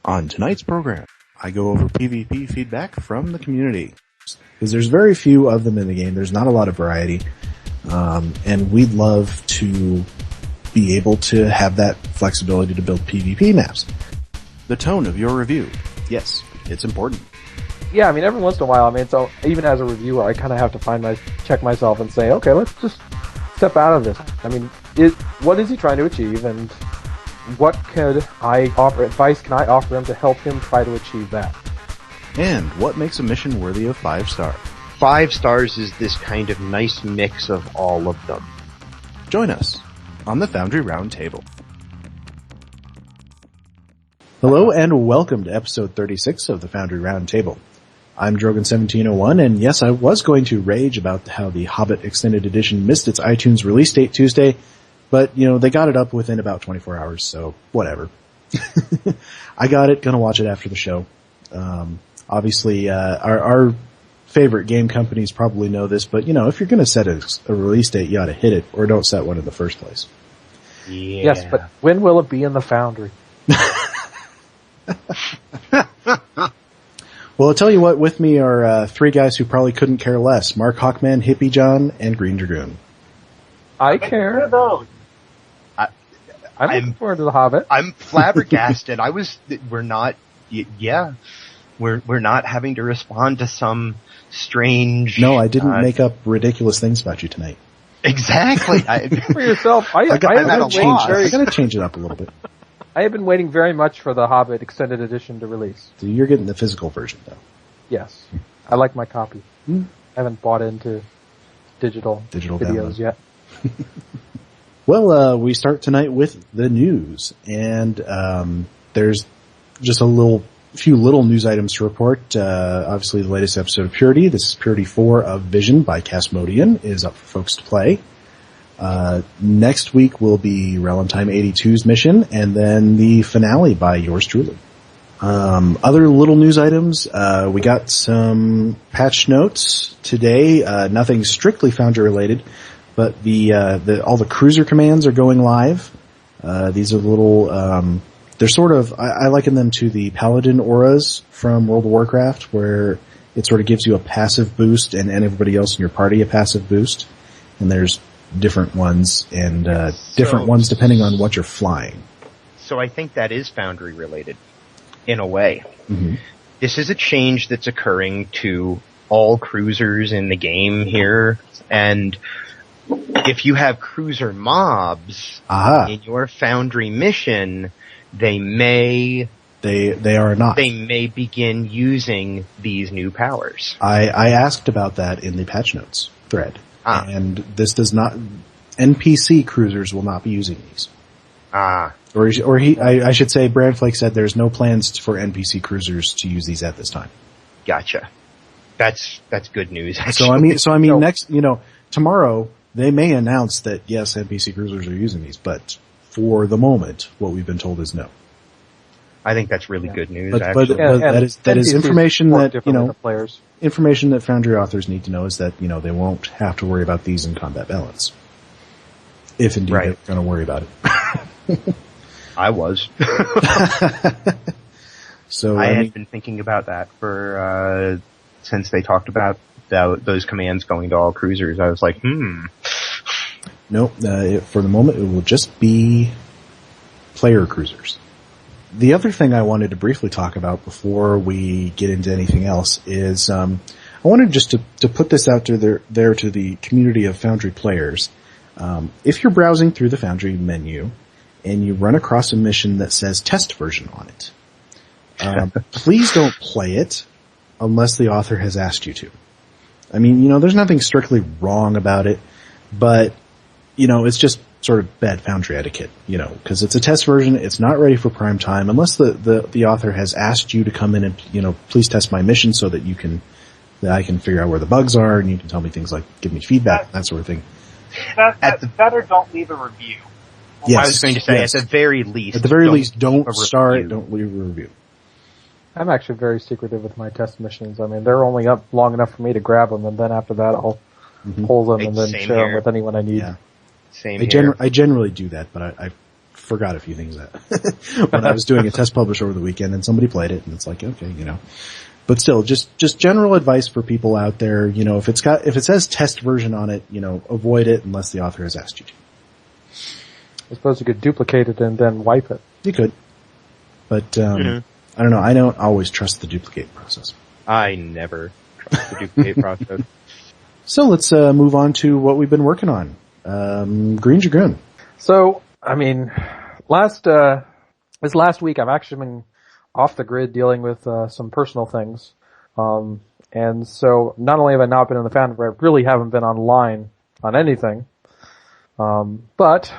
On tonight's program, I go over PvP feedback from the community. Because there's very few of them in the game, there's not a lot of variety, and we'd love to be able to have that flexibility to build PvP maps. The tone of your review. Yes, it's important. Yeah, I mean, every once in a while, so even as a reviewer, I kind of have to check myself and say, okay, let's just step out of this. I mean, what is he trying to achieve, and what advice can I offer him to help him try to achieve that? And what makes a mission worthy of 5 stars? 5 stars is this kind of nice mix of all of them. Join us on the Foundry Roundtable. Hello and welcome to episode 36 of the Foundry Roundtable. I'm Drogan1701, and yes, I was going to rage about how the Hobbit Extended Edition missed its iTunes release date Tuesday, but, they got it up within about 24 hours, so whatever. I got it, gonna watch it after the show. Obviously, our favorite game companies probably know this, but, if you're gonna set a release date, you ought to hit it, or don't set one in the first place. Yeah. Yes, but when will it be in the Foundry? Well, I'll tell you what, with me are 3 guys who probably couldn't care less. Markhawkman, Hippiejohn, and Greendragoon. I care. I'm looking forward to the Hobbit. I'm flabbergasted. We're not having to respond to some strange... No, I didn't make up ridiculous things about you tonight. Exactly. For yourself, I gotta change it up a little bit. I have been waiting very much for the Hobbit Extended Edition to release. So you're getting the physical version, though. Yes. I like my copy. I haven't bought into digital videos yet. Well, we start tonight with the news, and there's just a few little news items to report. Obviously, the latest episode of Purity. This is Purity 4 of Vision by Castmodean is up for folks to play. Next week will be Relentime 82's mission, and then the finale by yours truly. Other little news items, we got some patch notes today, nothing strictly Foundry related, but all the cruiser commands are going live. These are little, they're sort of, I liken them to the Paladin auras from World of Warcraft, where it sort of gives you a passive boost and everybody else in your party a passive boost. And there's different ones and different ones depending on what you're flying. So I think that is Foundry related, in a way. Mm-hmm. This is a change that's occurring to all cruisers in the game here, and if you have cruiser mobs in your Foundry mission, they may begin using these new powers. I asked about that in the patch notes thread. And this does not, NPC cruisers will not be using these. I should say, Bradflake said there's no plans for NPC cruisers to use these at this time. Gotcha. That's good news, actually. So I mean, next, tomorrow, they may announce that, yes, NPC cruisers are using these, but for the moment, what we've been told is no. I think that's really good news, but actually. That is information that, players. Information that Foundry authors need to know is that, they won't have to worry about these in combat balance. If indeed they're going to worry about it. I was. So I had been thinking about that for, since they talked about those commands going to all cruisers. I was like, Nope, for the moment it will just be player cruisers. The other thing I wanted to briefly talk about before we get into anything else is I wanted just to put this out there to the community of Foundry players. If you're browsing through the Foundry menu and you run across a mission that says test version on it, please don't play it unless the author has asked you to. I mean, there's nothing strictly wrong about it, but, it's just sort of bad Foundry etiquette, because it's a test version, it's not ready for prime time, unless the author has asked you to come in and, please test my mission so that I can figure out where the bugs are, and you can tell me things like, give me feedback, that sort of thing. Better don't leave a review. Yes, I was going to say, at the very least, don't start it, don't leave a review. I'm actually very secretive with my test missions. I mean, they're only up long enough for me to grab them, and then after that I'll pull them and then share them with anyone I need. Yeah. I generally do that, but forgot a few things that when I was doing a test publish over the weekend, and somebody played it, and it's like, okay, But still, just general advice for people out there. If it says test version on it, avoid it unless the author has asked you to. I suppose you could duplicate it and then wipe it. You could, but I don't know. I don't always trust the duplicate process. I never trust the duplicate process. So let's move on to what we've been working on. Greendragoon. So, this last week I've actually been off the grid dealing with some personal things. And so not only have I not been in the Foundry, I really haven't been online on anything. But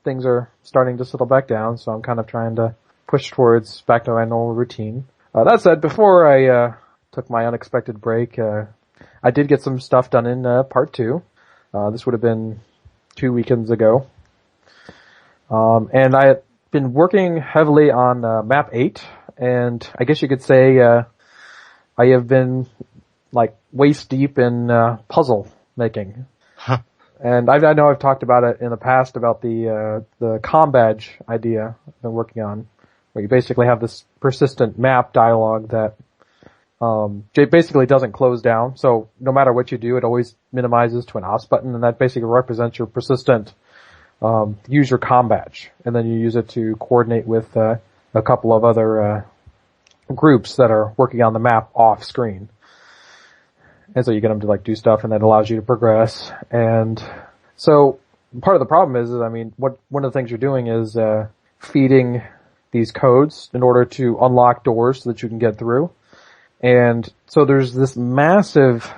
things are starting to settle back down, so I'm kind of trying to push towards back to my normal routine. That said, before I took my unexpected break, I did get some stuff done in part 2. This would have been 2 weekends ago. And I had been working heavily on map 8, and I guess you could say I have been like waist deep in puzzle making. Huh. And I know I've talked about it in the past about the com badge idea I've been working on, where you basically have this persistent map dialogue that basically doesn't close down. So no matter what you do, it always minimizes to an OS button, and that basically represents your persistent use your com badge, and then you use it to coordinate with a couple of other groups that are working on the map off screen. And so you get them to like do stuff, and that allows you to progress. And so part of the problem is one of the things you're doing is feeding these codes in order to unlock doors so that you can get through. And so there's this massive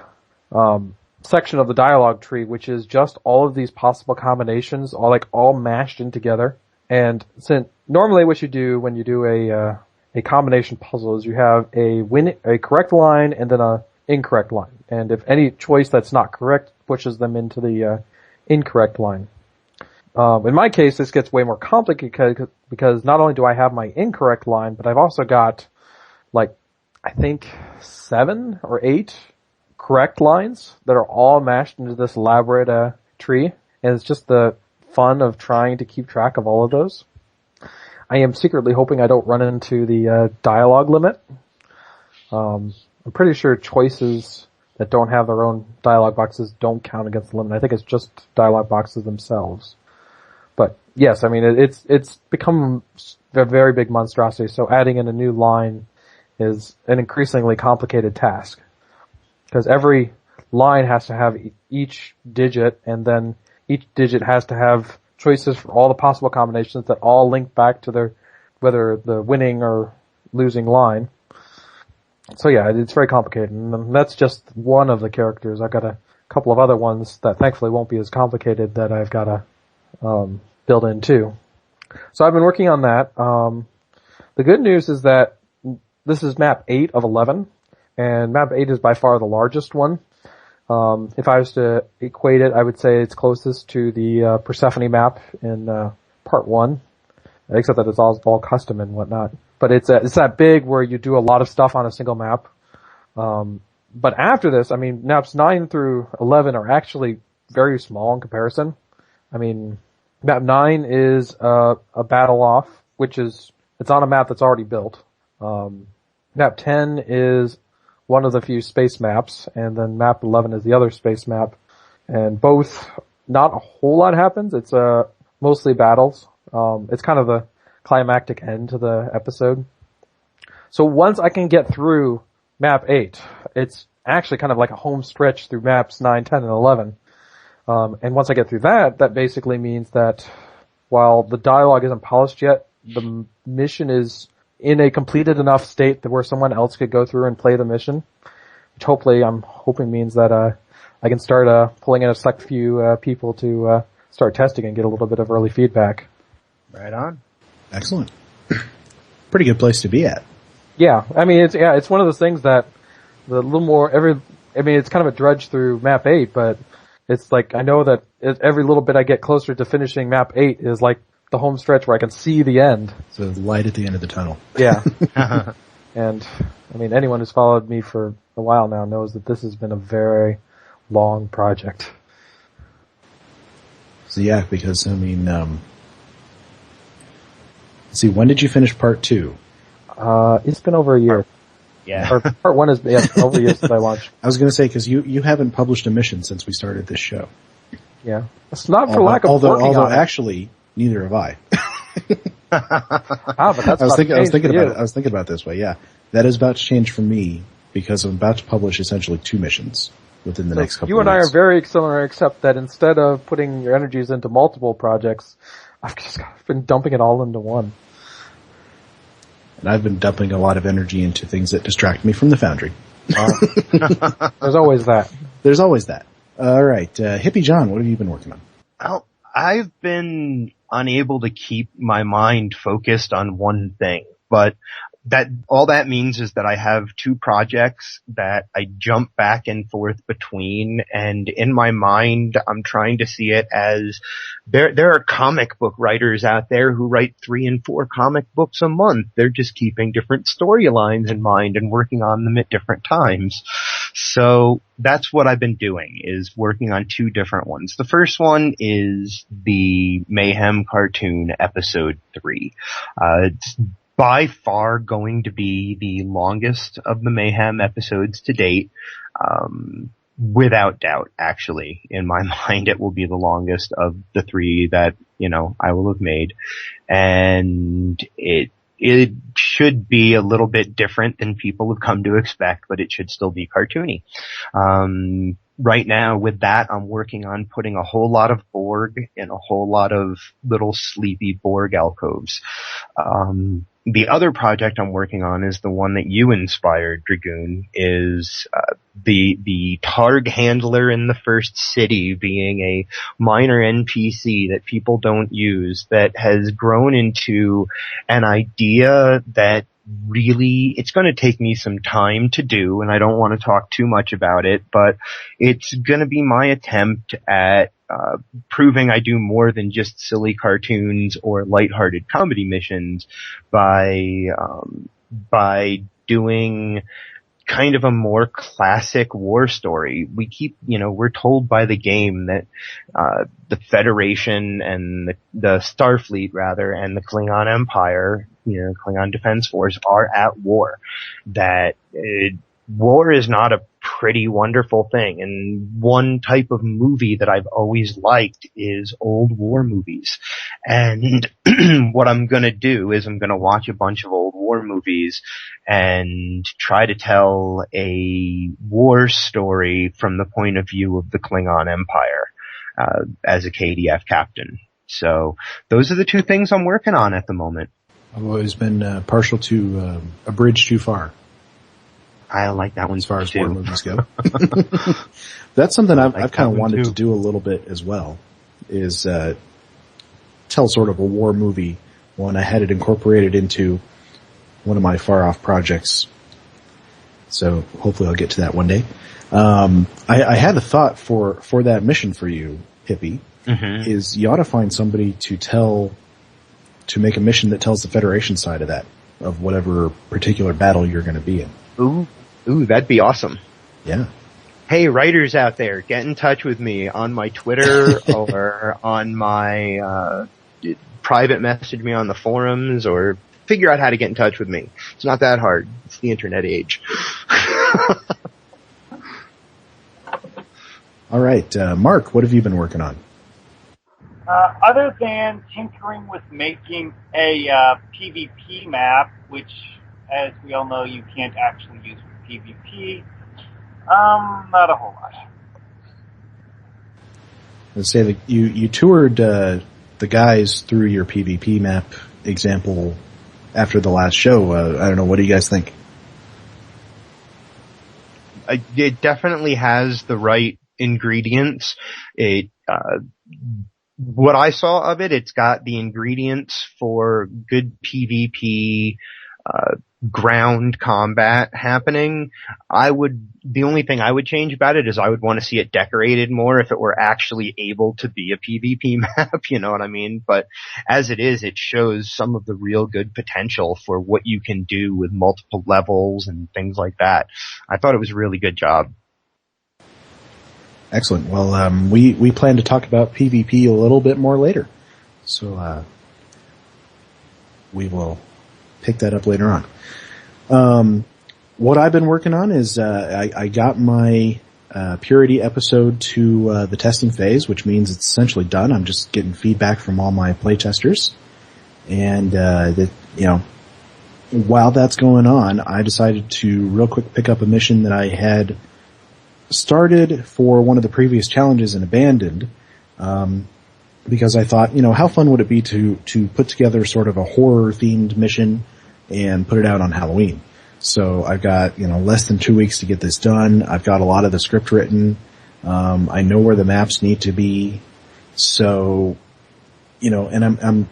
section of the dialogue tree, which is just all of these possible combinations, all mashed in together. And since normally what you do when you do a combination puzzle is you have a correct line and then a incorrect line. And if any choice that's not correct pushes them into the incorrect line. In my case, this gets way more complicated because not only do I have my incorrect line, but I've also got I think 7 or 8 correct lines that are all mashed into this elaborate tree, and it's just the fun of trying to keep track of all of those. I am secretly hoping I don't run into the dialogue limit. I'm pretty sure choices that don't have their own dialogue boxes don't count against the limit. I think it's just dialogue boxes themselves. But yes, it's become a very big monstrosity, so adding in a new line is an increasingly complicated task. Because every line has to have each digit, and then each digit has to have choices for all the possible combinations that all link back to whether the winning or losing line. So yeah, it's very complicated, and that's just one of the characters. I've got a couple of other ones that thankfully won't be as complicated that I've got to build in too. So I've been working on that. The good news is that this is map 8 of 11, and map 8 is by far the largest one. If I was to equate it, I would say it's closest to the Persephone map in part 1, except that it's all custom and whatnot. But it's that big where you do a lot of stuff on a single map. But after this, maps 9 through 11 are actually very small in comparison. Map 9 is a battle off, it's on a map that's already built. Map 10 is one of the few space maps, and then map 11 is the other space map. And both, not a whole lot happens. It's mostly battles. It's kind of the climactic end to the episode. So once I can get through map 8, it's actually kind of like a home stretch through maps 9, 10, and 11. And once I get through that basically means that while the dialogue isn't polished yet, the mission is in a completed enough state that where someone else could go through and play the mission, which I'm hoping means that I can start pulling in a select few people to start testing and get a little bit of early feedback. Right on. Excellent. Pretty good place to be at. Yeah, it's one of those things that the little more it's kind of a drudge through map 8, but it's like I know that every little bit I get closer to finishing map 8 is like the home stretch where I can see the end. So light at the end of the tunnel. Yeah. And anyone who's followed me for a while now knows that this has been a very long project. So yeah, because Let's see, when did you finish part 2? It's been over a year. Yeah. Or part 1 is over a year since I launched. I was going to say, because you haven't published a mission since we started this show. Yeah. It's not for lack of working although on it. actually, neither have I. But that's I was thinking about it. I was thinking about it this way, yeah. That is about to change for me, because I'm about to publish essentially 2 missions within the next couple of weeks. You and I are very similar, except that instead of putting your energies into multiple projects, I've just been dumping it all into one. And I've been dumping a lot of energy into things that distract me from the Foundry. There's always that. There's always that. All right, Hippiejohn, what have you been working on? Well, I've been unable to keep my mind focused on one thing, but all that means is that I have 2 projects that I jump back and forth between, and in my mind I'm trying to see it as there are comic book writers out there who write 3 and 4 comic books a month. They're just keeping different storylines in mind and working on them at different times. So that's what I've been doing, is working on 2 different ones. The first one is the Mayhem cartoon episode 3. It's by far going to be the longest of the Mayhem episodes to date. Without doubt, actually. In my mind, it will be the longest of the 3 that, I will have made. And it should be a little bit different than people have come to expect, but it should still be cartoony. Right now, with that, I'm working on putting a whole lot of Borg in a whole lot of little sleepy Borg alcoves. The other project I'm working on is the one that you inspired, Dragoon, is the Targ handler in the first city being a minor NPC that people don't use, that has grown into an idea that really, it's going to take me some time to do, and I don't want to talk too much about it, but it's going to be my attempt at proving I do more than just silly cartoons or lighthearted comedy missions by doing kind of a more classic war story. We keep, we're told by the game that the Federation and the Starfleet rather, and the Klingon Empire, Klingon Defense Force are at war. That war is not a pretty wonderful thing, and one type of movie that I've always liked is old war movies. And what I'm gonna do is I'm gonna watch a bunch of old war movies and try to tell a war story from the point of view of the Klingon Empire as a KDF captain. So those are the 2 things I'm working on at the moment. I've always been partial to A Bridge Too Far. I like that one as far as too. war movies go. That's something I've kind of wanted to do a little bit as well, is tell sort of a war movie when I had it incorporated into one of my far off projects. So hopefully I'll get to that one day. I had a thought for that mission for you, Hippie, is you ought to find somebody to make a mission that tells the Federation side of that, of whatever particular battle you're going to be in. Ooh, that'd be awesome. Yeah. Hey, writers out there, get in touch with me on my Twitter or on my private message me on the forums, or figure out how to get in touch with me. It's not that hard. It's the internet age. All right, Mark, what have you been working on? Other than tinkering with making a PvP map, which, as we all know, you can't actually use for PvP, not a whole lot. Let's say that you toured the guys through your PvP map example after the last show. I don't know, what do you guys think? It definitely has the right ingredients. What I saw of it, it's got the ingredients for good PvP, ground combat happening. The only thing I would change about it is I would want to see it decorated more if it were actually able to be a PvP map, you know what I mean? But as it is, it shows some of the real good potential for what you can do with multiple levels and things like that. I thought it was a really good job. Excellent. Well, we plan to talk about PvP a little bit more later. So, we will pick that up later on. What I've been working on is I got my Purity episode to the testing phase, which means it's essentially done. I'm just getting feedback from all my playtesters. And, while that's going on, I decided to real quick pick up a mission that I had started for one of the previous challenges and abandoned, because I thought, how fun would it be to put together sort of a horror-themed mission and put it out on Halloween. So I've got, less than 2 weeks to get this done. I've got a lot of the script written. I know where the maps need to be. So, and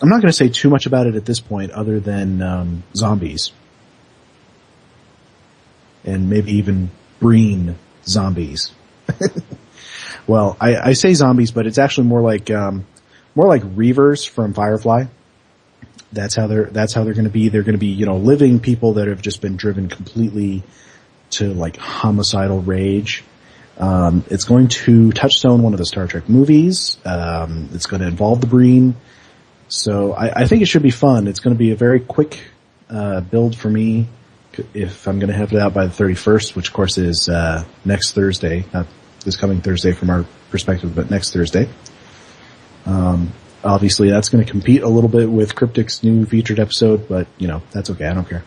I'm not going to say too much about it at this point other than zombies. And maybe even breen zombies. Well, I say zombies, but it's actually more like Reavers from Firefly. That's how they're going to be. They're going to be, living people that have just been driven completely to like homicidal rage. It's going to touchstone one of the Star Trek movies. It's going to involve the breen. So I think it should be fun. It's going to be a very quick build for me if I'm going to have it out by the 31st, which of course is next Thursday, not this coming Thursday from our perspective, but next Thursday. Obviously that's going to compete a little bit with Cryptic's new featured episode, but that's okay. I don't care.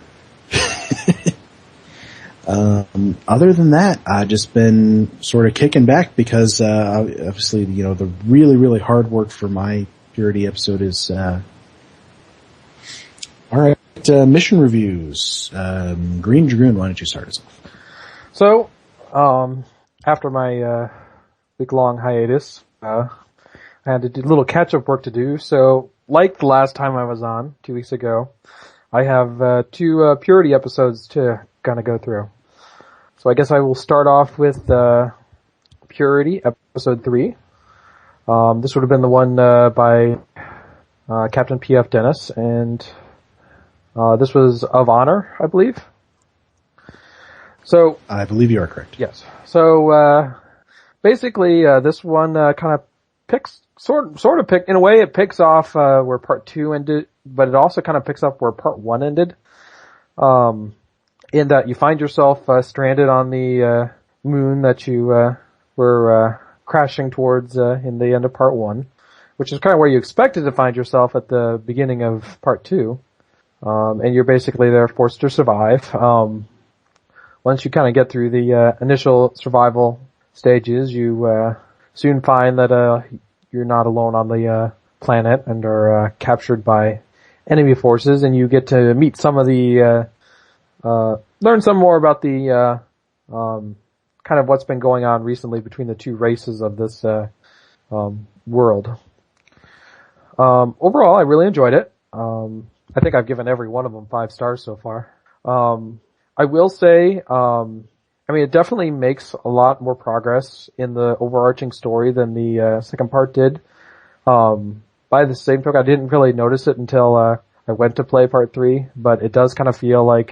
Other than that, I've just been sort of kicking back because obviously the really, really hard work for my Purity episode is alright, mission reviews. Greendragoon, why don't you start us off? So, after my week-long hiatus, I had to do a little catch-up work to do. So, like the last time I was on, 2 weeks ago, I have 2 Purity episodes to kind of go through. So I guess I will start off with Purity, episode 3. This would have been the one by CaptPFDennis, and this was Of Honor, I believe. So I believe you are correct. Yes. So basically, this one kind of picks sort of in a way it picks off where part 2 ended, but it also kind of picks up where part 1 ended. In that you find yourself stranded on the moon that you were crashing towards in the end of part 1, which is kind of where you expected to find yourself at the beginning of part 2. And you're basically there forced to survive. Once you kind of get through the initial survival stages, you soon find that you're not alone on the planet and are captured by enemy forces, and you get to meet some of the learn some more about the kind of what's been going on recently between the 2 races of this world. Overall, I really enjoyed it. I think I've given every one of them 5 stars so far. I will say, it definitely makes a lot more progress in the overarching story than the second part did. By the same token, I didn't really notice it until I went to play part 3, but it does kind of feel like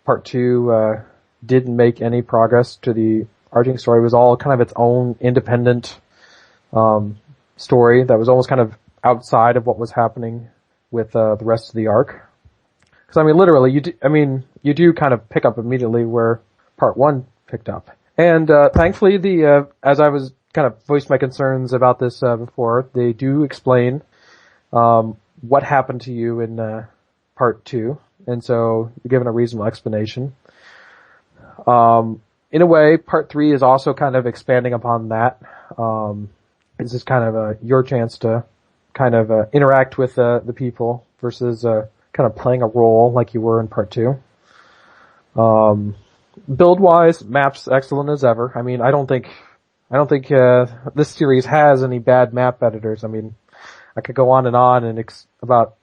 part 2 didn't make any progress to the arching story. It was all kind of its own independent story that was almost kind of outside of what was happening with the rest of the arc. Because literally, you do kind of pick up immediately where part 1 picked up. And thankfully, as I was kind of voiced my concerns about this before, they do explain what happened to you in part 2, and so you're given a reasonable explanation. In a way, part 3 is also kind of expanding upon that. This is kind of your chance to kind of interact with the people versus kind of playing a role like you were in part 2. Build-wise, maps excellent as ever. I don't think this series has any bad map editors. I could go on and about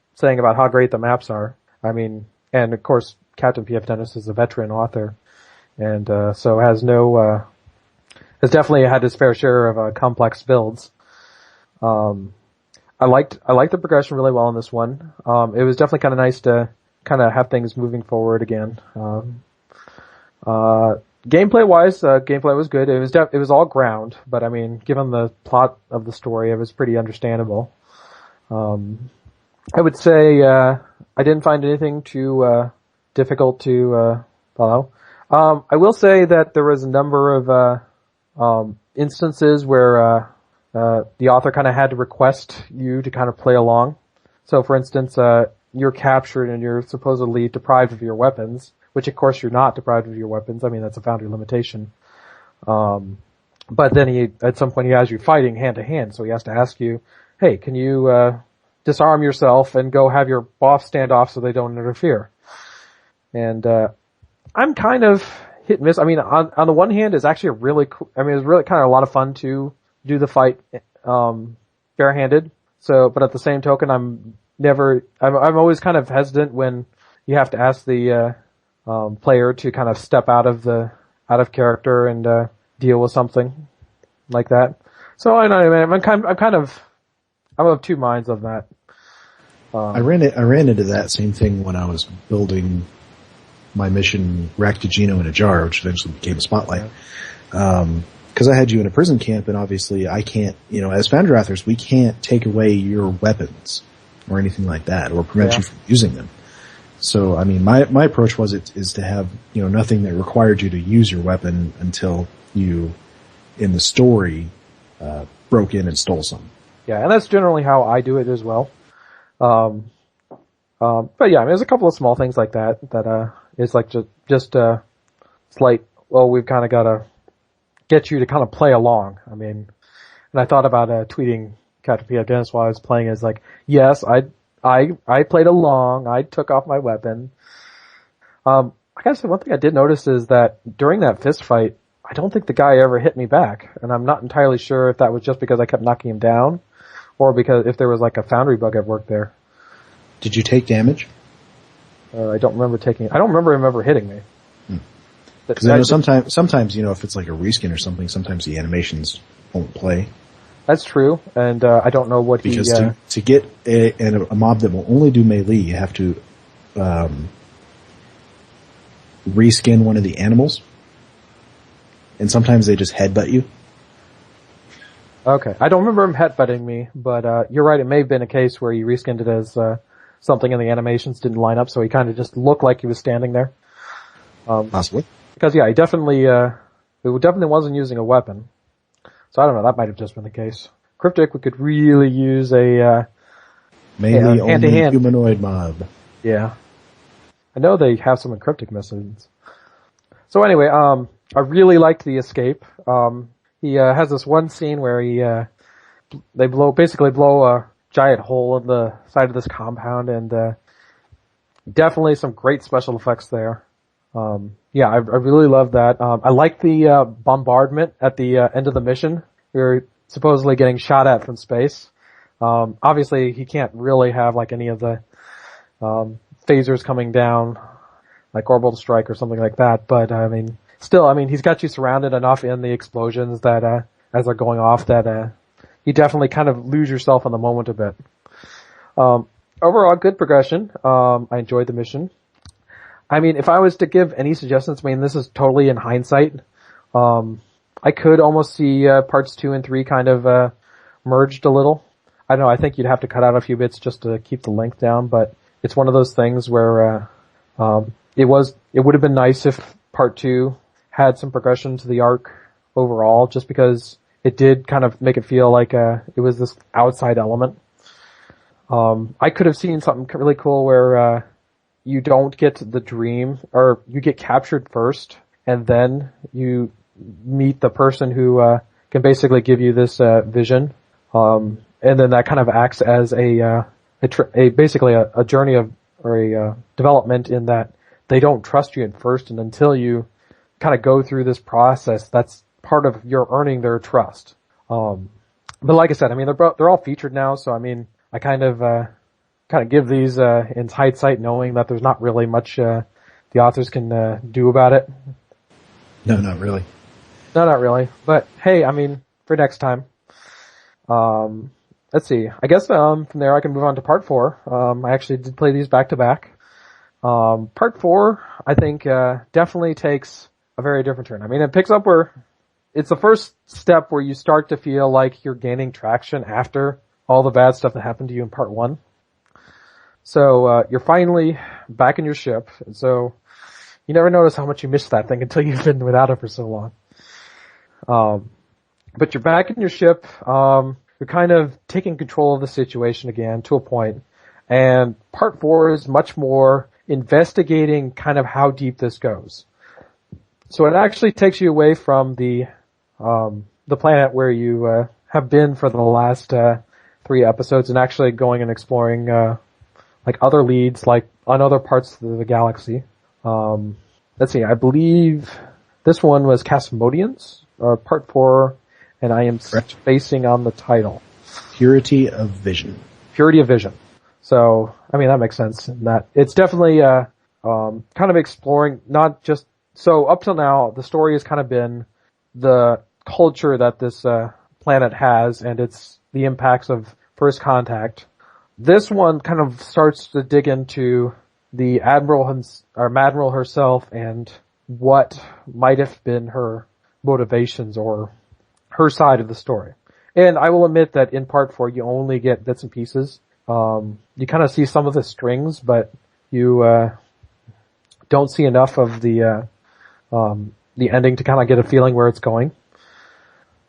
how great the maps are. And of course, CaptPFDennis is a veteran author, and so has definitely had his fair share of complex builds. I liked the progression really well in this one. It was definitely kind of nice to kind of have things moving forward again. Gameplay wise, gameplay was good. It was all ground, but given the plot of the story, it was pretty understandable. I would say I didn't find anything too difficult to follow. I will say that there was a number of instances where the author kind of had to request you to kind of play along. So, for instance, you're captured and you're supposedly deprived of your weapons, which of course you're not deprived of your weapons. I mean, that's a Foundry limitation. But then at some point he has you fighting hand to hand, so he has to ask you, hey, can you disarm yourself and go have your boss stand off so they don't interfere? And I'm kind of hit and miss. I mean, on the one hand, it's actually it's really kind of a lot of fun to do the fight barehanded. So, but at the same token, I'm always kind of hesitant when you have to ask the player to kind of step out of character and deal with something like that. So I'm of two minds on that. I ran into that same thing when I was building my mission Raktajino in a Jar, which eventually became a Spotlight. Because I had you in a prison camp, and obviously I can't, as Foundry authors, we can't take away your weapons or anything like that, or prevent you from using them. So, I mean, my approach is to have, nothing that required you to use your weapon until you, in the story, broke in and stole some. Yeah, and that's generally how I do it as well. But yeah, I mean, there's a couple of small things like that is like just slight, well, we've kind of got to get you to kind of play along. I mean, and I thought about tweeting CaptPFDennis while I was playing is like, yes, I played along, I took off my weapon. I gotta say, one thing I did notice is that during that fist fight, I don't think the guy ever hit me back, and I'm not entirely sure if that was just because I kept knocking him down, or because if there was like a Foundry bug at work there. Did you take damage? I don't remember him ever hitting me. Because I know sometimes, if it's like a reskin or something, sometimes the animations won't play. That's true, and I don't know what because to get a mob that will only do melee, you have to reskin one of the animals, and sometimes they just headbutt you. Okay, I don't remember him headbutting me, but you're right. It may have been a case where he reskinned it as something in the animations didn't line up, so he kind of just looked like he was standing there. Possibly. Because yeah, he definitely wasn't using a weapon. So I don't know, that might have just been the case. Cryptic, we could really use a melee only humanoid mob. Yeah. I know they have some encryptic missions. So anyway, I really liked the escape. He has this one scene where they basically blow a giant hole in the side of this compound, and definitely some great special effects there. Yeah, I really love that. I like the bombardment at the end of the mission. You're supposedly getting shot at from space. Obviously, he can't really have like any of the phasers coming down, like orbital strike or something like that. But I mean, still, he's got you surrounded enough in the explosions that as they're going off that you definitely kind of lose yourself in the moment a bit. Overall, good progression. I enjoyed the mission. I mean, if I was to give any suggestions, this is totally in hindsight. I could almost see parts 2 and 3 kind of merged a little. I don't know, I think you'd have to cut out a few bits just to keep the length down, but it's one of those things where it would have been nice if part 2 had some progression to the arc overall, just because it did kind of make it feel like it was this outside element. I could have seen something really cool where you don't get the dream, or you get captured first, and then you meet the person who can basically give you this vision, and then that kind of acts as basically a journey of, or a development, in that they don't trust you at first, and until you kind of go through this process, that's part of your earning their trust. But like I said, they're all featured now, so I kind of give these in hindsight, knowing that there's not really much the authors can do about it. No, not really. No, not really. But hey, for next time. Let's see. I guess from there I can move on to part 4. I actually did play these back to back. Part 4, I think, definitely takes a very different turn. It picks up where it's the first step where you start to feel like you're gaining traction after all the bad stuff that happened to you in part 1. So you're finally back in your ship, and so you never notice how much you missed that thing until you've been without it for so long. But you're back in your ship. You're kind of taking control of the situation again to a point. And part 4 is much more investigating kind of how deep this goes. So it actually takes you away from the planet where you have been for the last 3 episodes, and actually going and exploring like other leads, like on other parts of the galaxy. Let's see, I believe this one was Castmodeans, part 4, and I am spacing on the title. Purity of Vision. Purity of Vision. So, I mean, that makes sense in that it's definitely kind of exploring, not just, so up till now, the story has kind of been the culture that this planet has, and it's the impacts of first contact. This one kind of starts to dig into the Admiral herself and what might have been her motivations or her side of the story. And I will admit that in part 4 you only get bits and pieces. You kind of see some of the strings, but you don't see enough of the ending to kind of get a feeling where it's going.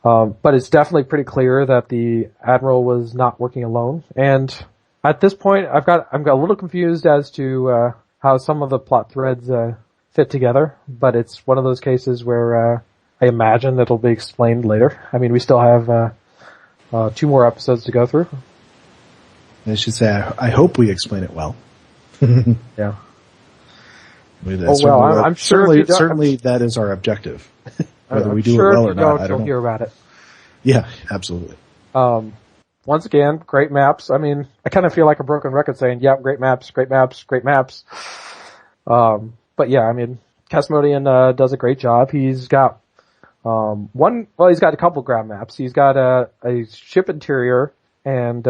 But it's definitely pretty clear that the Admiral was not working alone. And at this point, I'm a little confused as to how some of the plot threads fit together. But it's one of those cases where I imagine that'll be explained later. I mean, we still have 2 more episodes to go through. I should say, I hope we explain it well. Yeah. I'm sure certainly that is our objective. Whether we do it well or not, I don't know. Hear about it. Yeah, absolutely. Once again, great maps. I mean, I kind of feel like a broken record saying, yeah, great maps, great maps, great maps. But yeah, I mean, Castmodean does a great job. He's got he's got a couple ground maps. He's got a ship interior, and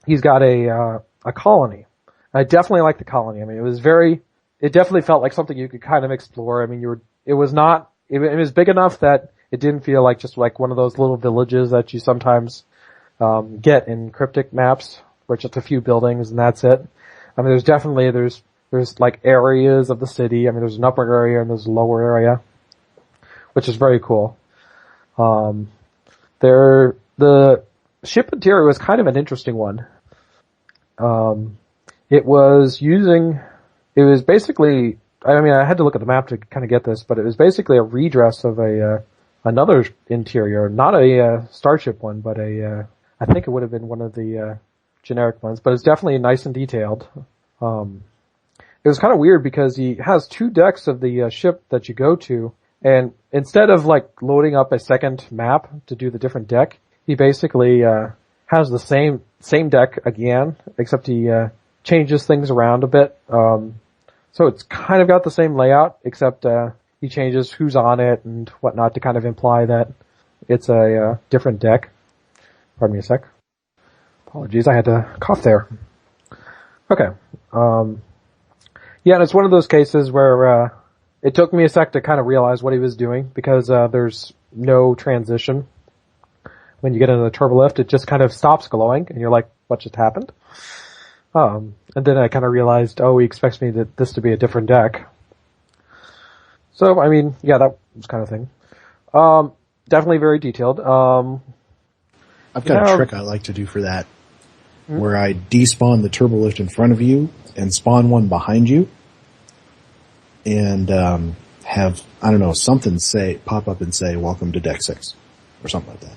he's got a colony. I definitely like the colony. I mean, it definitely felt like something you could kind of explore. I mean, it was big enough that it didn't feel like just like one of those little villages that you sometimes get in cryptic maps, where it's just a few buildings and that's it. I mean, there's like areas of the city. I mean, there's an upper area and there's a lower area, which is very cool. The ship interior was kind of an interesting one. It was basically, I mean, I had to look at the map to kind of get this, but it was basically a redress of another interior, not a starship one, but I think it would have been one of the generic ones, but it's definitely nice and detailed. It was kind of weird because he has 2 decks of the ship that you go to, and instead of like loading up a second map to do the different deck, he basically has the same deck again, except he changes things around a bit. So it's kind of got the same layout, except he changes who's on it and whatnot to kind of imply that it's a different deck. Pardon me a sec. Apologies, I had to cough there. Okay. Yeah, and it's one of those cases where it took me a sec to kind of realize what he was doing, because there's no transition. When you get into the turbolift, it just kind of stops glowing, and you're like, what just happened? And then I kind of realized, he expects me this to be a different deck. So, I mean, yeah, that was kind of thing. Definitely very detailed. I've got a trick I like to do for that, where I despawn the turbolift in front of you and spawn one behind you, and have, I don't know, something pop up and say, welcome to deck 6, or something like that.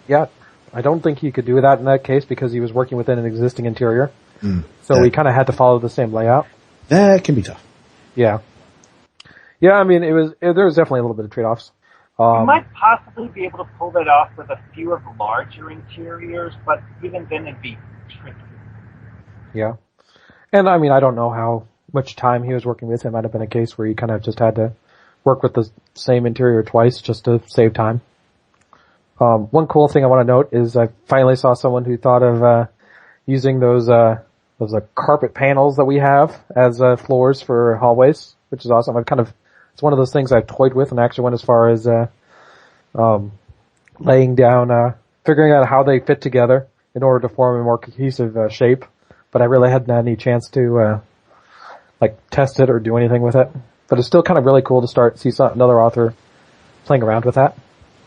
Yeah, I don't think he could do that in that case because he was working within an existing interior. So he kind of had to follow the same layout. That can be tough. Yeah. Yeah, I mean, there was definitely a little bit of trade-offs. You might possibly be able to pull that off with a few of the larger interiors, but even then it'd be tricky. Yeah. And I mean, I don't know how much time he was working with. It might have been a case where he kind of just had to work with the same interior twice just to save time. One cool thing I want to note is I finally saw someone who thought of using those carpet panels that we have as floors for hallways, which is awesome. It's one of those things I've toyed with and actually went as far as laying down, figuring out how they fit together. in order to form a more cohesive shape, but I really hadn't had any chance to test it or do anything with it. But it's still kind of really cool to see another author playing around with that.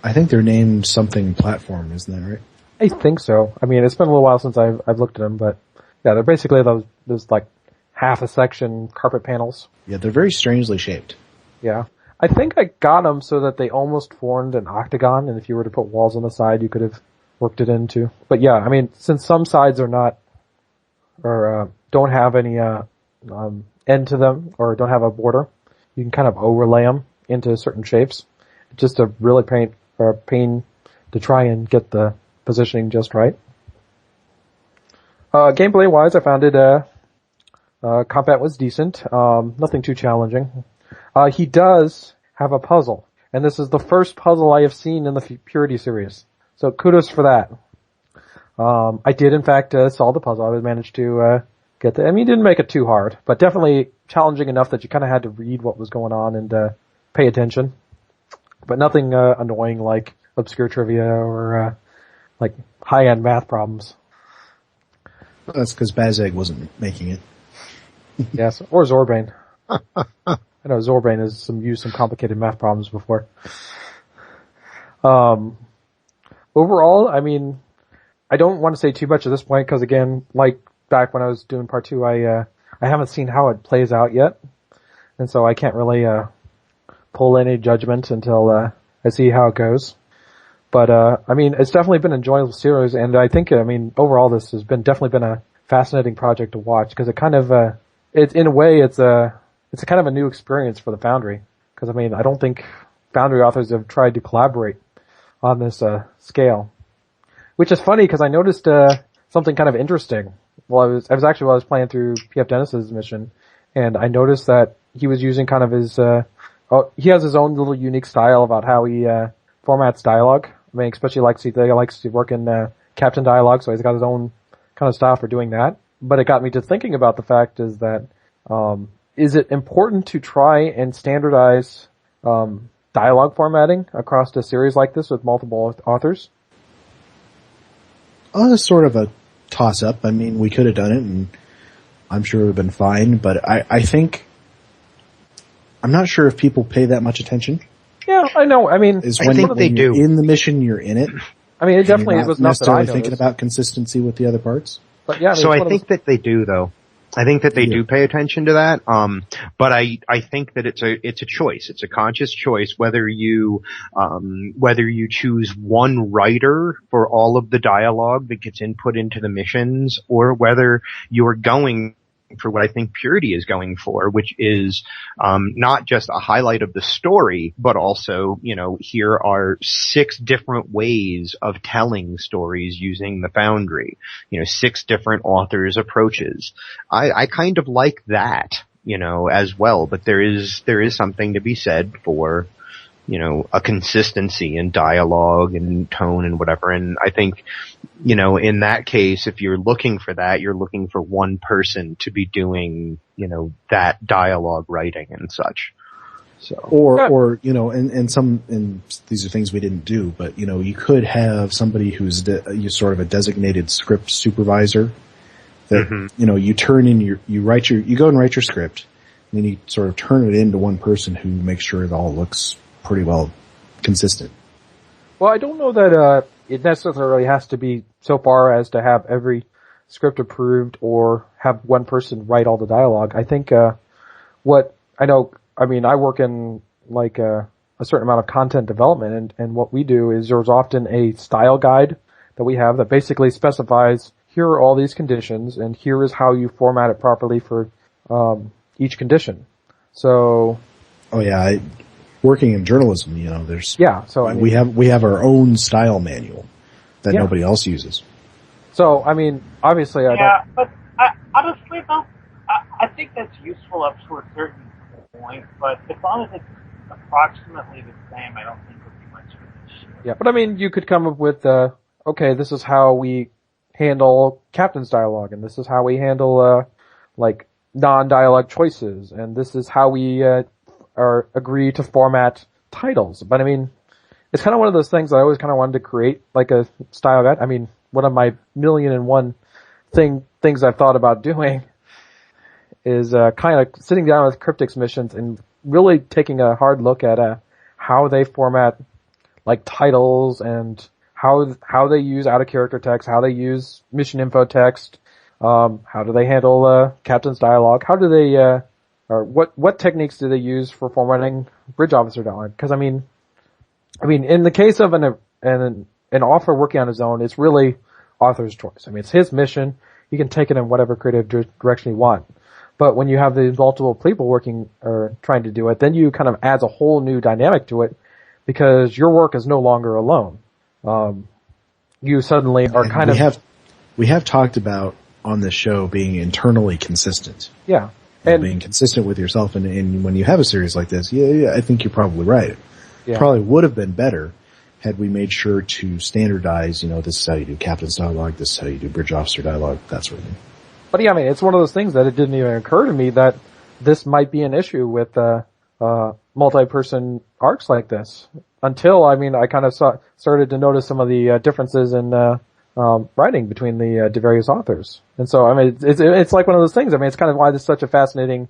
I think they're named something platform, isn't that right? I think so. I mean, it's been a little while since I've looked at them, but yeah, they're basically those like half a section carpet panels. Yeah, they're very strangely shaped. Yeah. I think I got them so that they almost formed an octagon, and if you were to put walls on the side, you could have worked it into. But yeah, I mean, since some sides are not, or don't have any end to them, or don't have a border, you can kind of overlay them into certain shapes. It's just a really pain to try and get the positioning just right. Gameplay wise, I found it, combat was decent, nothing too challenging. He does have a puzzle, and this is the first puzzle I have seen in the Purity series. So kudos for that. I did in fact solve the puzzle. I managed to get the. I mean, he didn't make it too hard, but definitely challenging enough that you kind of had to read what was going on and pay attention. But nothing annoying like obscure trivia or like high-end math problems. Well, that's because Bazeg wasn't making it. Yes, or Zorbane. I know Zorbane has used some complicated math problems before. Overall, I mean, I don't want to say too much at this point because, again, like back when I was doing part 2, I haven't seen how it plays out yet, and so I can't really pull any judgment until I see how it goes. But I mean, it's definitely been an enjoyable series, and I think, I mean, overall, this has definitely been a fascinating project to watch because it kind of, it's in a way, it's a kind of a new experience for the Foundry. Because I mean, I don't think Foundry authors have tried to collaborate on this scale, which is funny because I noticed something kind of interesting. Well, I was playing through PFDennis's mission, and I noticed that he was using kind of his he has his own little unique style about how he formats dialogue. I mean, especially he likes to work in Captain dialogue, so he's got his own kind of style for doing that. But it got me to thinking about the fact is that is it important to try and standardize dialogue formatting across a series like this with multiple authors? Oh, that's sort of a toss-up. I mean, we could have done it, and I'm sure it would have been fine, but I think I'm not sure if people pay that much attention. Yeah, I know. I mean, I think they do. In the mission, you're in it. I mean, it definitely was not necessarily that I thinking about consistency with the other parts. But yeah, I mean, so I think that they do, though. I think that they do pay attention to that. But I think that it's a choice. It's a conscious choice whether you choose one writer for all of the dialogue that gets input into the missions, or whether you're going for what I think Purity is going for, which is not just a highlight of the story, but also, here are 6 different ways of telling stories using the Foundry. 6 different authors' approaches. I kind of like that, as well, but there is something to be said for, a consistency in dialogue and tone and whatever. And I think, in that case, if you're looking for that, you're looking for one person to be doing, that dialogue writing and such. So, or and these are things we didn't do, but you could have somebody who's sort of a designated script supervisor that, you turn in you go and write your script, and then you sort of turn it into one person who makes sure it all looks pretty well consistent. Well, I don't know that it necessarily has to be so far as to have every script approved or have one person write all the dialogue. I think I work in like a certain amount of content development, and what we do is there's often a style guide that we have that basically specifies here are all these conditions and here is how you format it properly for each condition. So, working in journalism, we have our own style manual that nobody else uses. So, I mean, obviously I don't... Yeah, but honestly though, I think that's useful up to a certain point, but as long as it's approximately the same, I don't think it would be much of an issue. Yeah, but I mean, you could come up with, this is how we handle Captain's dialogue, and this is how we handle, non-dialogue choices, and this is how we, agree to format titles. But I mean, it's kind of one of those things I always kind of wanted to create, like a style guide. I mean, one of my 1,000,001 things I've thought about doing is kind of sitting down with Cryptic's missions and really taking a hard look at how they format like titles and how they use out of character text, how they use mission info text, how do they handle captain's dialogue, how do they or what techniques do they use for formatting bridge officer dialogue? Because I mean, in the case of an author working on his own, it's really author's choice. I mean, it's his mission. He can take it in whatever creative direction he wants. But when you have these multiple people working or trying to do it, then you kind of adds a whole new dynamic to it because your work is no longer alone. You suddenly are kind of... We have talked about on this show being internally consistent. Yeah. And being consistent with yourself. And when you have a series like this, yeah, I think you're probably right. Yeah. Probably would have been better had we made sure to standardize, this is how you do captain's dialogue, this is how you do bridge officer dialogue, that sort of thing. But yeah, I mean, it's one of those things that it didn't even occur to me that this might be an issue with multi-person arcs like this. Until, I kind of started to notice some of the differences in writing between the various authors. And so, it's like one of those things. It's kind of why this is such a fascinating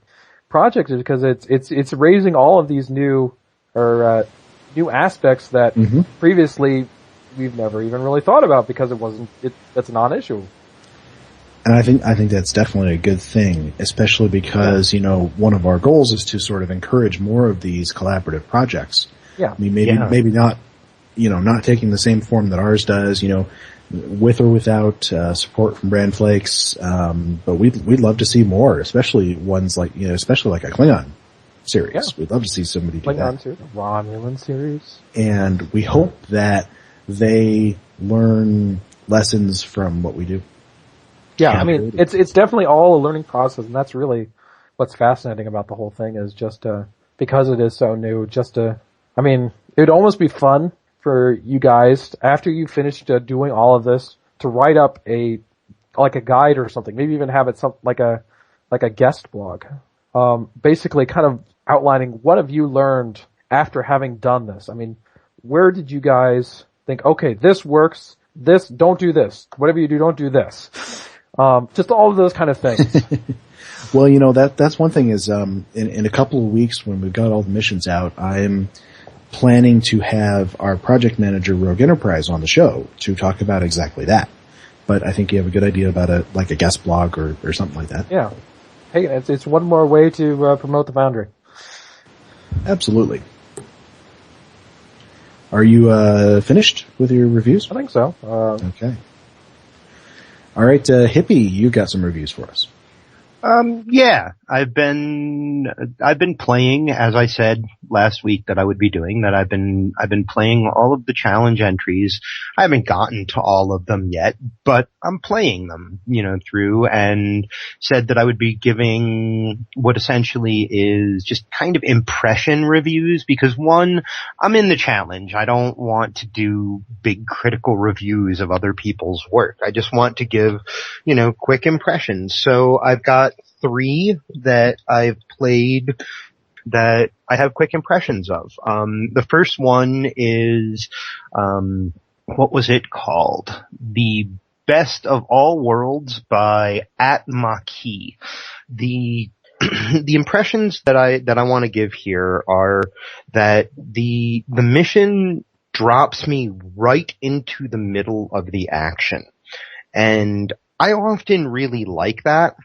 project, is because it's raising all of these new aspects that previously we've never even really thought about because that's a non-issue. And I think that's definitely a good thing, especially because, one of our goals is to sort of encourage more of these collaborative projects. Yeah. Maybe not, not taking the same form that ours does, with or without support from Brand Flakes. But we'd love to see more, especially ones like, especially like a Klingon series. Yeah. We'd love to see somebody do Klingon that. series, Romulan series. And we hope that they learn lessons from what we do. Yeah, it's definitely all a learning process, and that's really what's fascinating about the whole thing is just because it is so new, it would almost be fun for you guys, after you finished doing all of this, to write up a guide or something, maybe even have it like a guest blog, basically kind of outlining what have you learned after having done this. Where did you guys think, okay, this works, this, don't do this, whatever you do, don't do this. Just all of those kind of things. Well, that's one thing is, in a couple of weeks when we've got all the missions out, I'm planning to have our project manager, Rogue Enterprise, on the show to talk about exactly that. But I think you have a good idea about a guest blog or something like that. Yeah. Hey, it's one more way to promote the Foundry. Absolutely. Are you finished with your reviews? I think so. Okay. All right, Hippie, you got some reviews for us. Yeah, I've been playing, as I said last week that I would be doing, that I've been playing all of the challenge entries. I haven't gotten to all of them yet, but I'm playing them, through, and said that I would be giving what essentially is just kind of impression reviews, because one, I'm in the challenge. I don't want to do big critical reviews of other people's work. I just want to give, quick impressions. So I've got 3 that I've played that I have quick impressions of. The first one is, what was it called? The Best of All Worlds by @Maquis. The impressions that I want to give here are that the mission drops me right into the middle of the action. And I often really like that.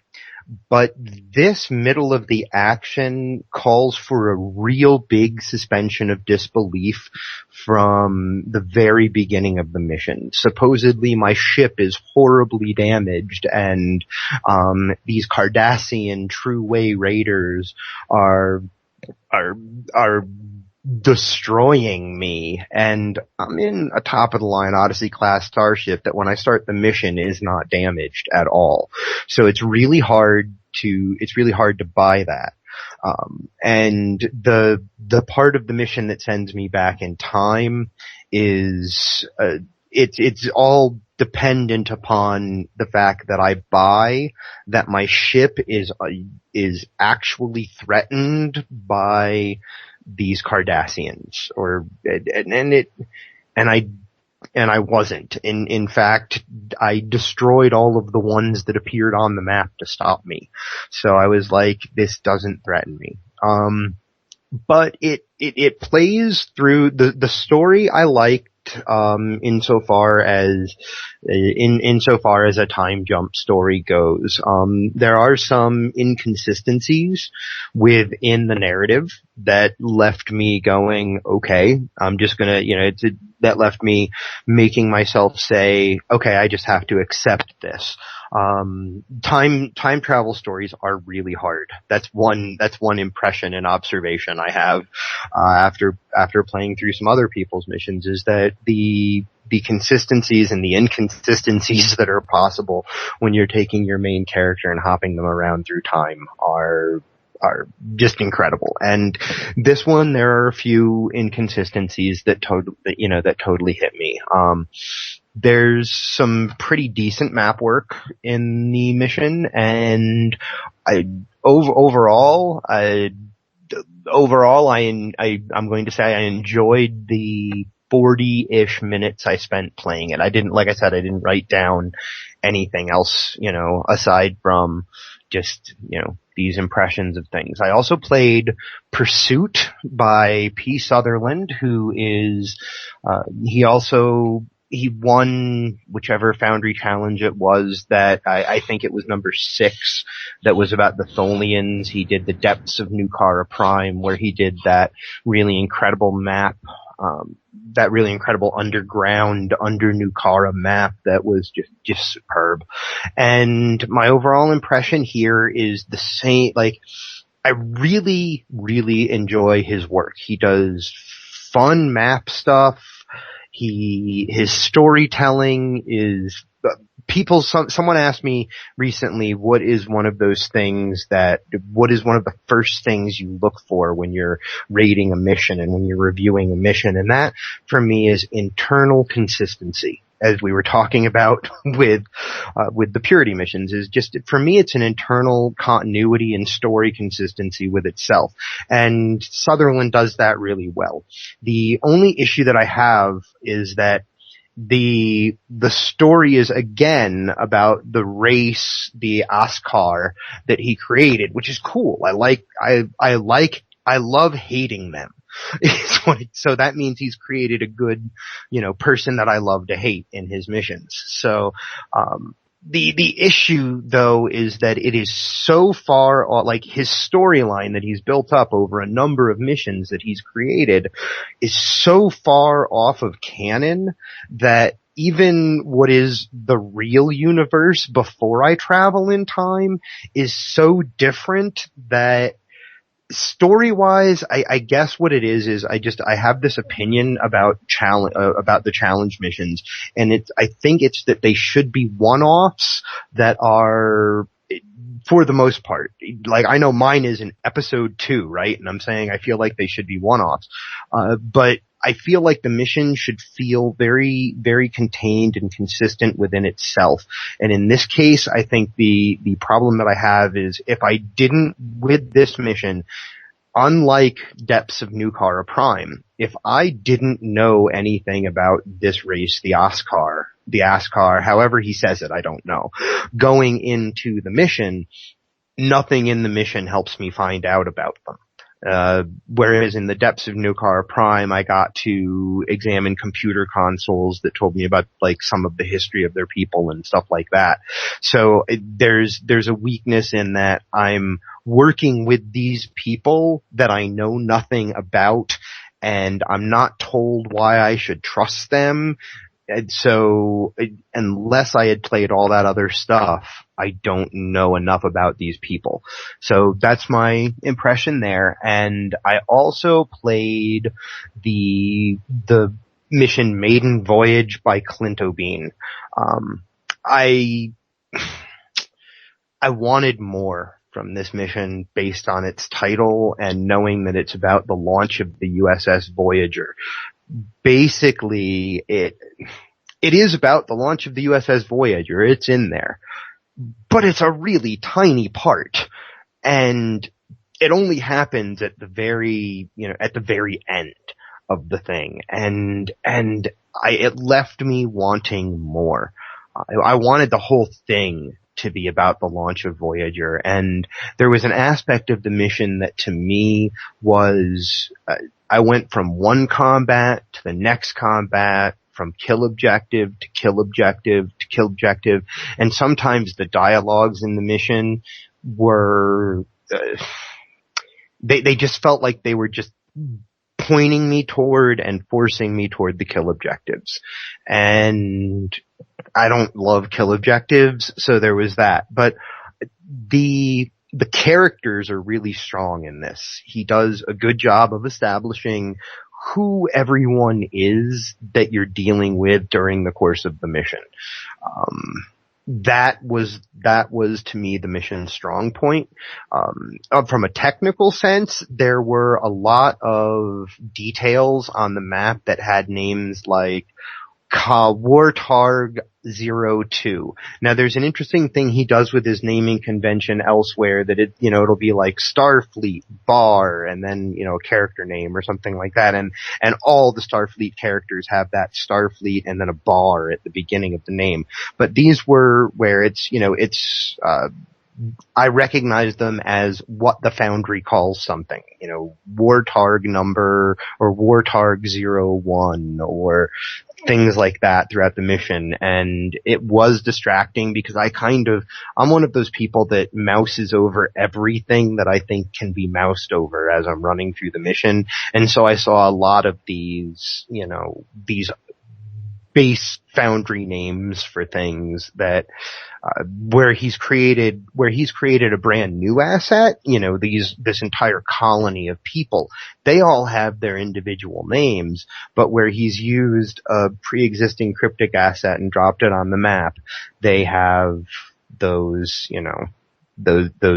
But this middle of the action calls for a real big suspension of disbelief from the very beginning of the mission. Supposedly my ship is horribly damaged, and these Cardassian true way raiders are destroying me, and I'm in a top of the line Odyssey class starship that when I start the mission is not damaged at all. So it's really hard to buy that. And the part of the mission that sends me back in time is, it's all dependent upon the fact that I buy that my ship is actually threatened by these Cardassians, and and I wasn't. In fact, I destroyed all of the ones that appeared on the map to stop me. So I was like, this doesn't threaten me. But it plays through the story I liked, insofar as a time jump story goes. There are some inconsistencies within the narrative that left me going, okay, I'm just gonna, that left me making myself say, okay, I just have to accept this. Time travel stories are really hard. That's one impression and observation I have, after playing through some other people's missions, is that the consistencies and the inconsistencies that are possible when you're taking your main character and hopping them around through time are just incredible. And this one, there are a few inconsistencies that totally hit me. There's some pretty decent map work in the mission, and overall, I'm going to say I enjoyed the 40-ish minutes I spent playing it. I didn't write down anything else, aside from just, these impressions of things. I also played Pursuit by P. Sutherland, who is, he won whichever Foundry challenge it was that I think it was number 6 that was about the Tholians. He did the Depths of Nukara Prime, where he did that really incredible map, that really incredible underground under Nukara map that was just superb. And my overall impression here is the same. Like, I really, really enjoy his work. He does fun map stuff. His storytelling is, someone asked me recently, what is one of the first things you look for when you're rating a mission and when you're reviewing a mission? And that, for me, is internal consistency. As we were talking about with the Purity missions, is just, for me, it's an internal continuity and story consistency with itself. And Sutherland does that really well. The only issue that I have is that the story is again about the race, the Askar that he created, which is cool. I love hating them. So that means he's created a good, person that I love to hate in his missions. So, the issue though is that it is so far, like, his storyline that he's built up over a number of missions that he's created is so far off of canon that even what is the real universe before I travel in time is so different that, story-wise, I guess what it is I have this opinion about the challenge missions, and I think it's that they should be one-offs that are, for the most part, like, I know mine is in episode 2, right? And I'm saying I feel like they should be one-offs. But I feel like the mission should feel very, very contained and consistent within itself. And in this case, I think the problem that I have is, if I didn't, with this mission, unlike Depths of Nukara Prime, if I didn't know anything about this race, the Askar, however he says it, I don't know, going into the mission, nothing in the mission helps me find out about them. Whereas in the Depths of Nukara Prime, I got to examine computer consoles that told me about, like, some of the history of their people and stuff like that. So there's a weakness in that I'm working with these people that I know nothing about, and I'm not told why I should trust them. And so, unless I had played all that other stuff, I don't know enough about these people. So that's my impression there. And I also played the mission Maiden Voyage by Clint O'Bean. I wanted more from this mission based on its title and knowing that it's about the launch of the USS Voyager. Basically, it is about the launch of the USS Voyager. It's in there. But it's a really tiny part. And it only happens at the very end of the thing. And it left me wanting more. I wanted the whole thing to be about the launch of Voyager, and there was an aspect of the mission that to me was, I went from one combat to the next combat, from kill objective to kill objective to kill objective, and sometimes the dialogues in the mission were, they just felt like they were just pointing me toward and forcing me toward the kill objectives. And I don't love kill objectives, so there was that. But the characters are really strong in this. He does a good job of establishing who everyone is that you're dealing with during the course of the mission. That was to me the mission's strong point. From a technical sense, there were a lot of details on the map that had names like Wartarg 02. Now there's an interesting thing he does with his naming convention elsewhere that it'll be like Starfleet, Bar, and then, a character name or something like that. And all the Starfleet characters have that Starfleet and then a bar at the beginning of the name. But these were where I recognize them as what the Foundry calls something, Wartarg number or Wartarg 01 or things like that throughout the mission. And it was distracting because I'm one of those people that mouses over everything that I think can be moused over as I'm running through the mission. And so I saw a lot of these base Foundry names for things that where he's created a brand new asset, this entire colony of people, they all have their individual names, but where he's used a pre-existing cryptic asset and dropped it on the map, they have those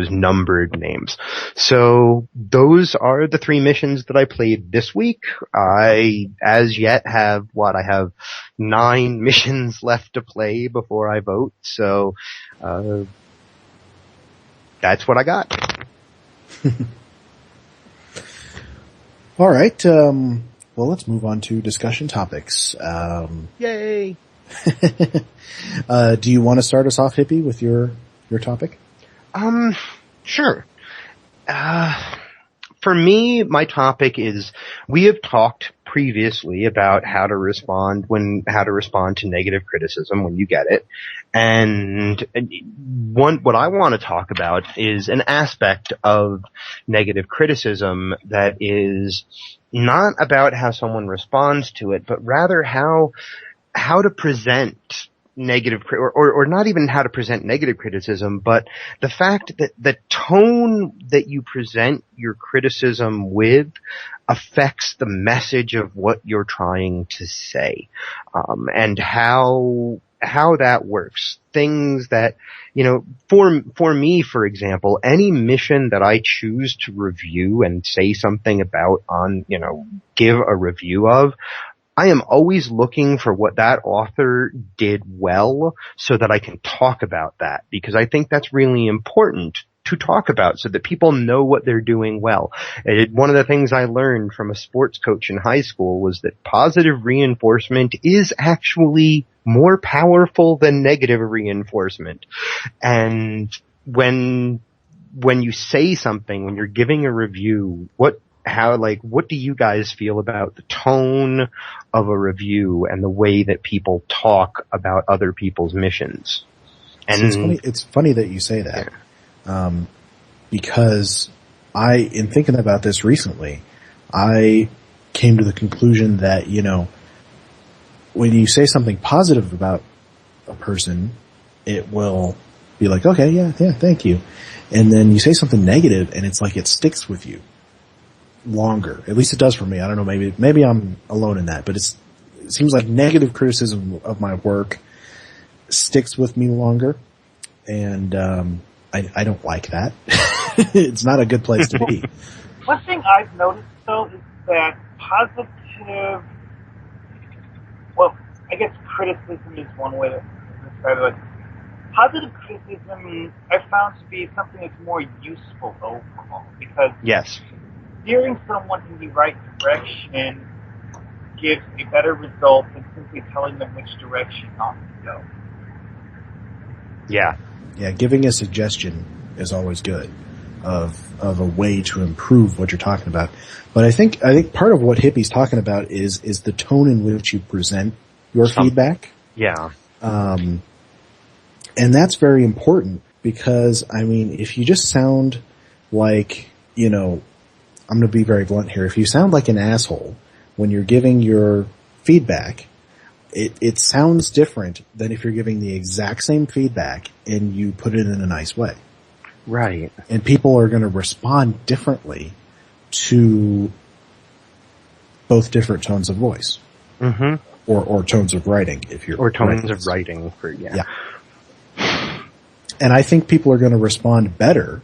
numbered names. So those are the 3 missions that I played this week. I, as yet, have 9 missions left to play before I vote. So, that's what I got. All right. Well, let's move on to discussion topics. Yay! Do you want to start us off, Hippie, with your topic? Sure. For me, my topic is, we have talked previously about how to respond to negative criticism when you get it. And what I want to talk about is an aspect of negative criticism that is not about how someone responds to it, but rather how to present negative, or not even how to present negative criticism, but the fact that the tone that you present your criticism with affects the message of what you're trying to say, and how that works. Things that, for me, for example, any mission that I choose to review and say something about give a review of, I am always looking for what that author did well so that I can talk about that, because I think that's really important to talk about so that people know what they're doing well. One of the things I learned from a sports coach in high school was that positive reinforcement is actually more powerful than negative reinforcement. And when you say something, when you're giving a review, what do you guys feel about the tone of a review and the way that people talk about other people's missions? And it's funny that you say that. Yeah. Because in thinking about this recently, I came to the conclusion that, when you say something positive about a person, it will be like, okay, yeah, thank you. And then you say something negative and it's like it sticks with you longer. At least it does for me. I don't know, maybe I'm alone in that, but it seems like negative criticism of my work sticks with me longer, and I don't like that. It's not a good place to be. One thing I've noticed, though, is that I guess criticism is one way to describe it. Positive criticism I found to be something that's more useful overall, because yes, steering someone in the right direction gives a better result than simply telling them which direction not to go. Yeah. Yeah, giving a suggestion is always good of a way to improve what you're talking about. But I think part of what Hippie's talking about is the tone in which you present your feedback. Yeah. And that's very important because, I mean, if you just sound like, you know, I'm going to be very blunt here. If you sound like an asshole when you're giving your feedback, it sounds different than if you're giving the exact same feedback and you put it in a nice way. Right. And people are going to respond differently to both different tones of voice. Mm-hmm. Or tones of writing, if you're... Or tones of writing, yeah. And I think people are going to respond better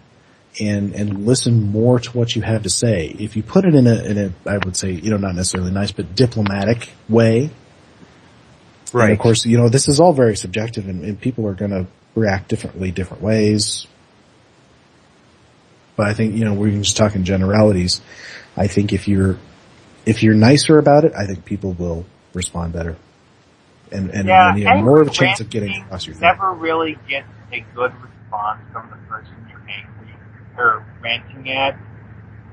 and listen more to what you have to say. If you put it in a, I would say, you know, not necessarily nice, but diplomatic way. Right. And of course, you know, this is all very subjective and people are going to react differently, different ways. But I think, you know, we're just talking generalities. I think if you're nicer about it, I think people will respond better. And you have more of a chance of getting across your thing. Never really gets a good response from the person you're angry or ranting at,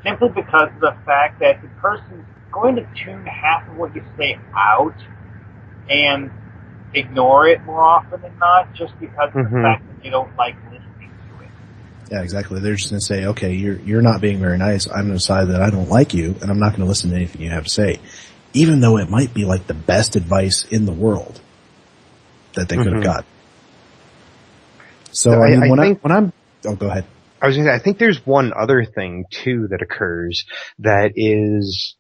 simply because of the fact that the person's going to tune half of what you say out and ignore it more often than not, just because of the fact that you don't like listening to it. Yeah, exactly. They're just going to say, okay, you're not being very nice. I'm going to decide that I don't like you, and I'm not going to listen to anything you have to say. Even though it might be like the best advice in the world that they could have got. So I mean, go ahead. I was going to say, I think there's one other thing too that occurs that is,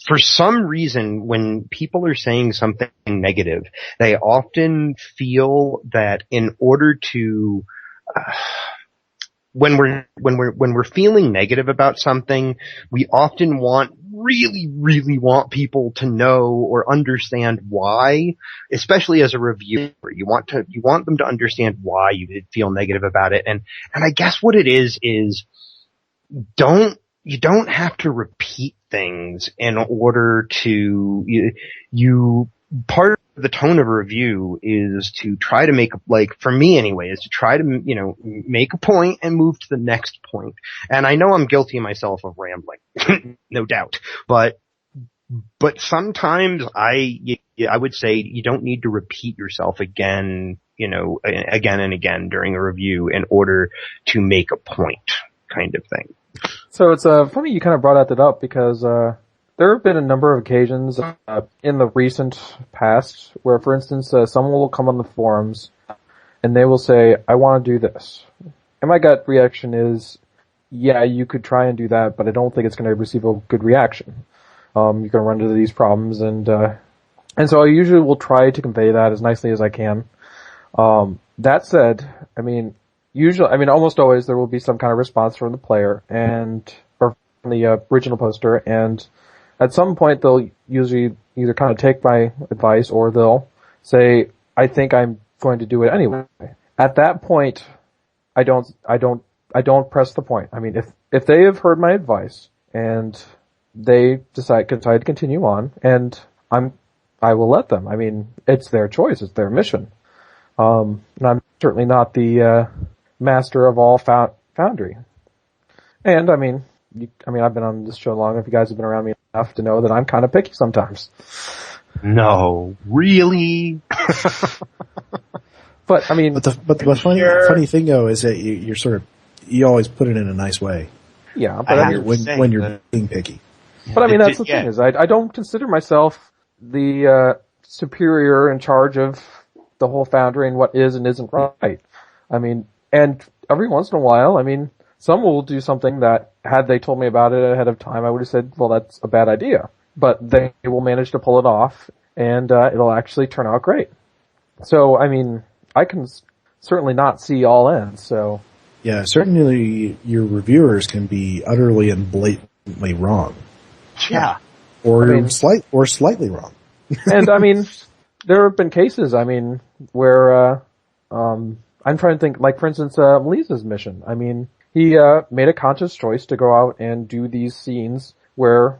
for some reason, when people are saying something negative, they often feel that in order to, when we're feeling negative about something, we often really want people to know or understand why, especially as a reviewer. You want them to understand why you did feel negative about it. And I guess what it is you don't have to repeat things in order to, part of the tone of a review is to try to make, like, for me anyway, is to try to, you know, make a point and move to the next point. And I know I'm guilty myself of rambling, no doubt. But sometimes I would say you don't need to repeat yourself again, you know, again and again during a review in order to make a point, kind of thing. So it's funny you kind of brought that up because there have been a number of occasions in the recent past where, for instance, someone will come on the forums and they will say, I want to do this. And my gut reaction is, yeah, you could try and do that, but I don't think it's going to receive a good reaction. You're going to run into these problems, and so I usually will try to convey that as nicely as I can. That said, almost always there will be some kind of response from the player or from the original poster, and at some point they'll usually either kind of take my advice or they'll say, I think I'm going to do it anyway. At that point, I don't press the point. I mean, if they have heard my advice and they decide to continue on, and I will let them. I mean, it's their choice. It's their mission. And I'm certainly not the master of all Foundry. And I mean, I've been on this show long enough. You guys have been around me enough to know that I'm kind of picky sometimes. No, really? But I mean, but the funny thing though is that you always put it in a nice way. Yeah, but when you're being picky. But I mean, that's the thing is I don't consider myself the superior in charge of the whole Foundry and what is and isn't right. I mean, and every once in a while, I mean, some will do something that, had they told me about it ahead of time, I would have said, well, that's a bad idea. But they will manage to pull it off, and it'll actually turn out great. So, I mean, I can certainly not see all ends, so... Yeah, certainly your reviewers can be utterly and blatantly wrong. Yeah. Or slightly wrong. And, I mean, there have been cases, I mean, where, I'm trying to think, like, for instance, Lisa's mission. I mean, he, made a conscious choice to go out and do these scenes where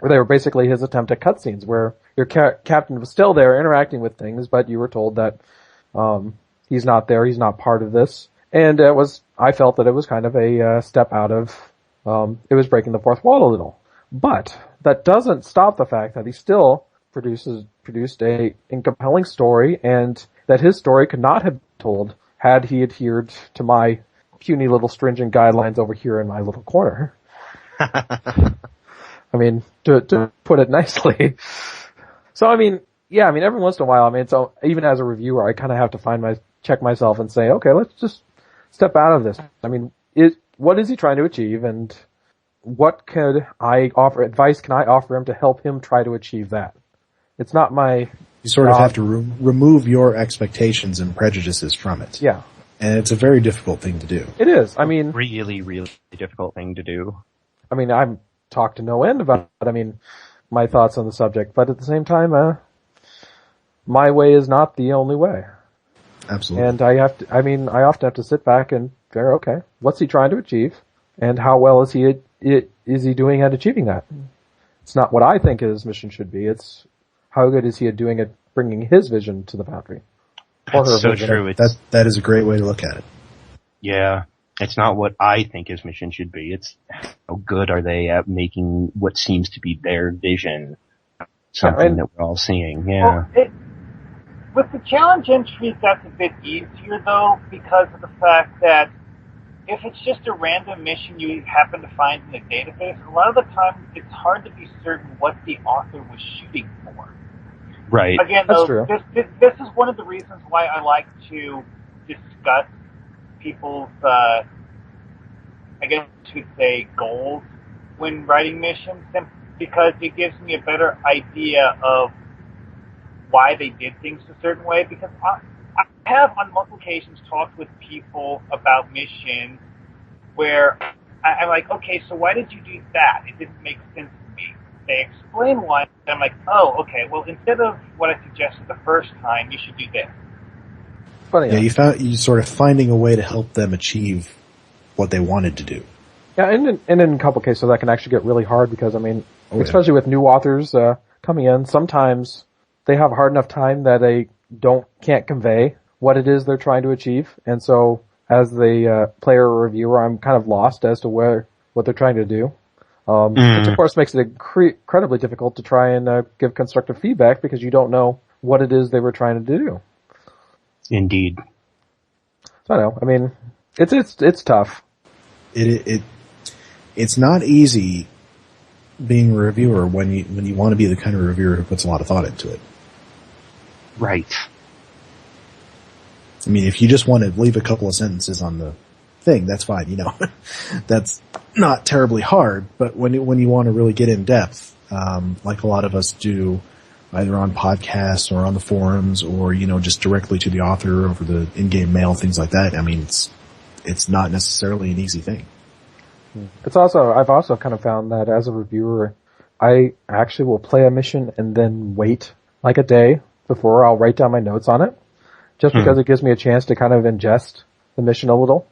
they were basically his attempt at cutscenes, where your captain was still there interacting with things, but you were told that he's not there, he's not part of this. And I felt that it was kind of a step out of, it was breaking the fourth wall a little. But that doesn't stop the fact that he still produced a compelling story, and that his story could not have been told had he adhered to my puny little stringent guidelines over here in my little corner. I mean, to put it nicely. So, I mean, yeah, I mean, every once in a while, I mean, so even as a reviewer, I kind of have to check myself and say, okay, let's just step out of this. I mean, what is he trying to achieve, and what advice can I offer him to help him try to achieve that? It's not my... You sort of have to remove your expectations and prejudices from it. Yeah. And it's a very difficult thing to do. It is. I mean... Really, really difficult thing to do. I mean, I've talked to no end about it. I mean, my thoughts on the subject. But at the same time, my way is not the only way. Absolutely. And I often have to sit back and figure, okay, what's he trying to achieve? And how well is he doing at achieving that? It's not what I think his mission should be. It's how good is he at doing it, bringing his vision to the Foundry. That's so true. That is a great way to look at it. Yeah. It's not what I think his mission should be. It's how good are they at making what seems to be their vision something that we're all seeing. Yeah. Well, with the challenge entries, that's a bit easier, though, because of the fact that if it's just a random mission you happen to find in a database, a lot of the time it's hard to be certain what the author was shooting for. Right. Again, that's though, true. This is one of the reasons why I like to discuss people's, I guess you could say, goals when writing missions, because it gives me a better idea of why they did things a certain way, because I have on multiple occasions talked with people about missions where I'm like, okay, so why did you do that? It didn't make sense to me. They explain why, and I'm like, oh, okay, well, instead of what I suggested the first time, you should do this. Funny. Yeah, you sort of finding a way to help them achieve what they wanted to do. Yeah, and in a couple cases that can actually get really hard because, I mean, especially with new authors coming in, sometimes they have a hard enough time that they can't convey what it is they're trying to achieve. And so as the player or reviewer, I'm kind of lost as to what they're trying to do. Which of course makes it incredibly difficult to try and give constructive feedback because you don't know what it is they were trying to do. Indeed. So I know. I mean, it's tough. It's not easy being a reviewer when you want to be the kind of reviewer who puts a lot of thought into it. Right. I mean, if you just want to leave a couple of sentences on the thing, that's fine, you know. That's not terribly hard, but when you want to really get in depth, like a lot of us do, either on podcasts or on the forums or, you know, just directly to the author over the in-game mail, things like that, I mean, it's not necessarily an easy thing. I've also kind of found that as a reviewer, I actually will play a mission and then wait like a day before I'll write down my notes on it, just because it gives me a chance to kind of ingest the mission a little.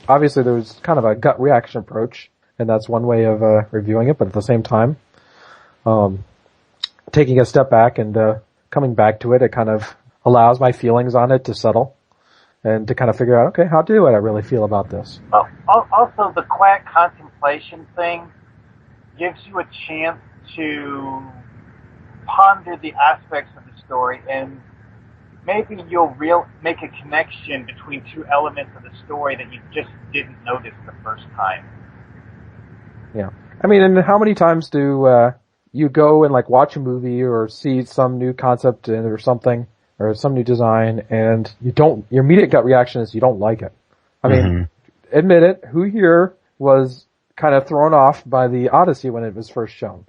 Obviously there's kind of a gut reaction approach, and that's one way of reviewing it, but at the same time, taking a step back and coming back to it, it kind of allows my feelings on it to settle and to kind of figure out, okay, how do I really feel about this? Also, the quiet contemplation thing gives you a chance to ponder the aspects of the story, and maybe you'll make a connection between two elements of the story that you just didn't notice the first time. Yeah. I mean, and how many times do you go and like watch a movie or see some new concept or something or some new design, and your immediate gut reaction is you don't like it. I mean, admit it, who here was kind of thrown off by the Odyssey when it was first shown?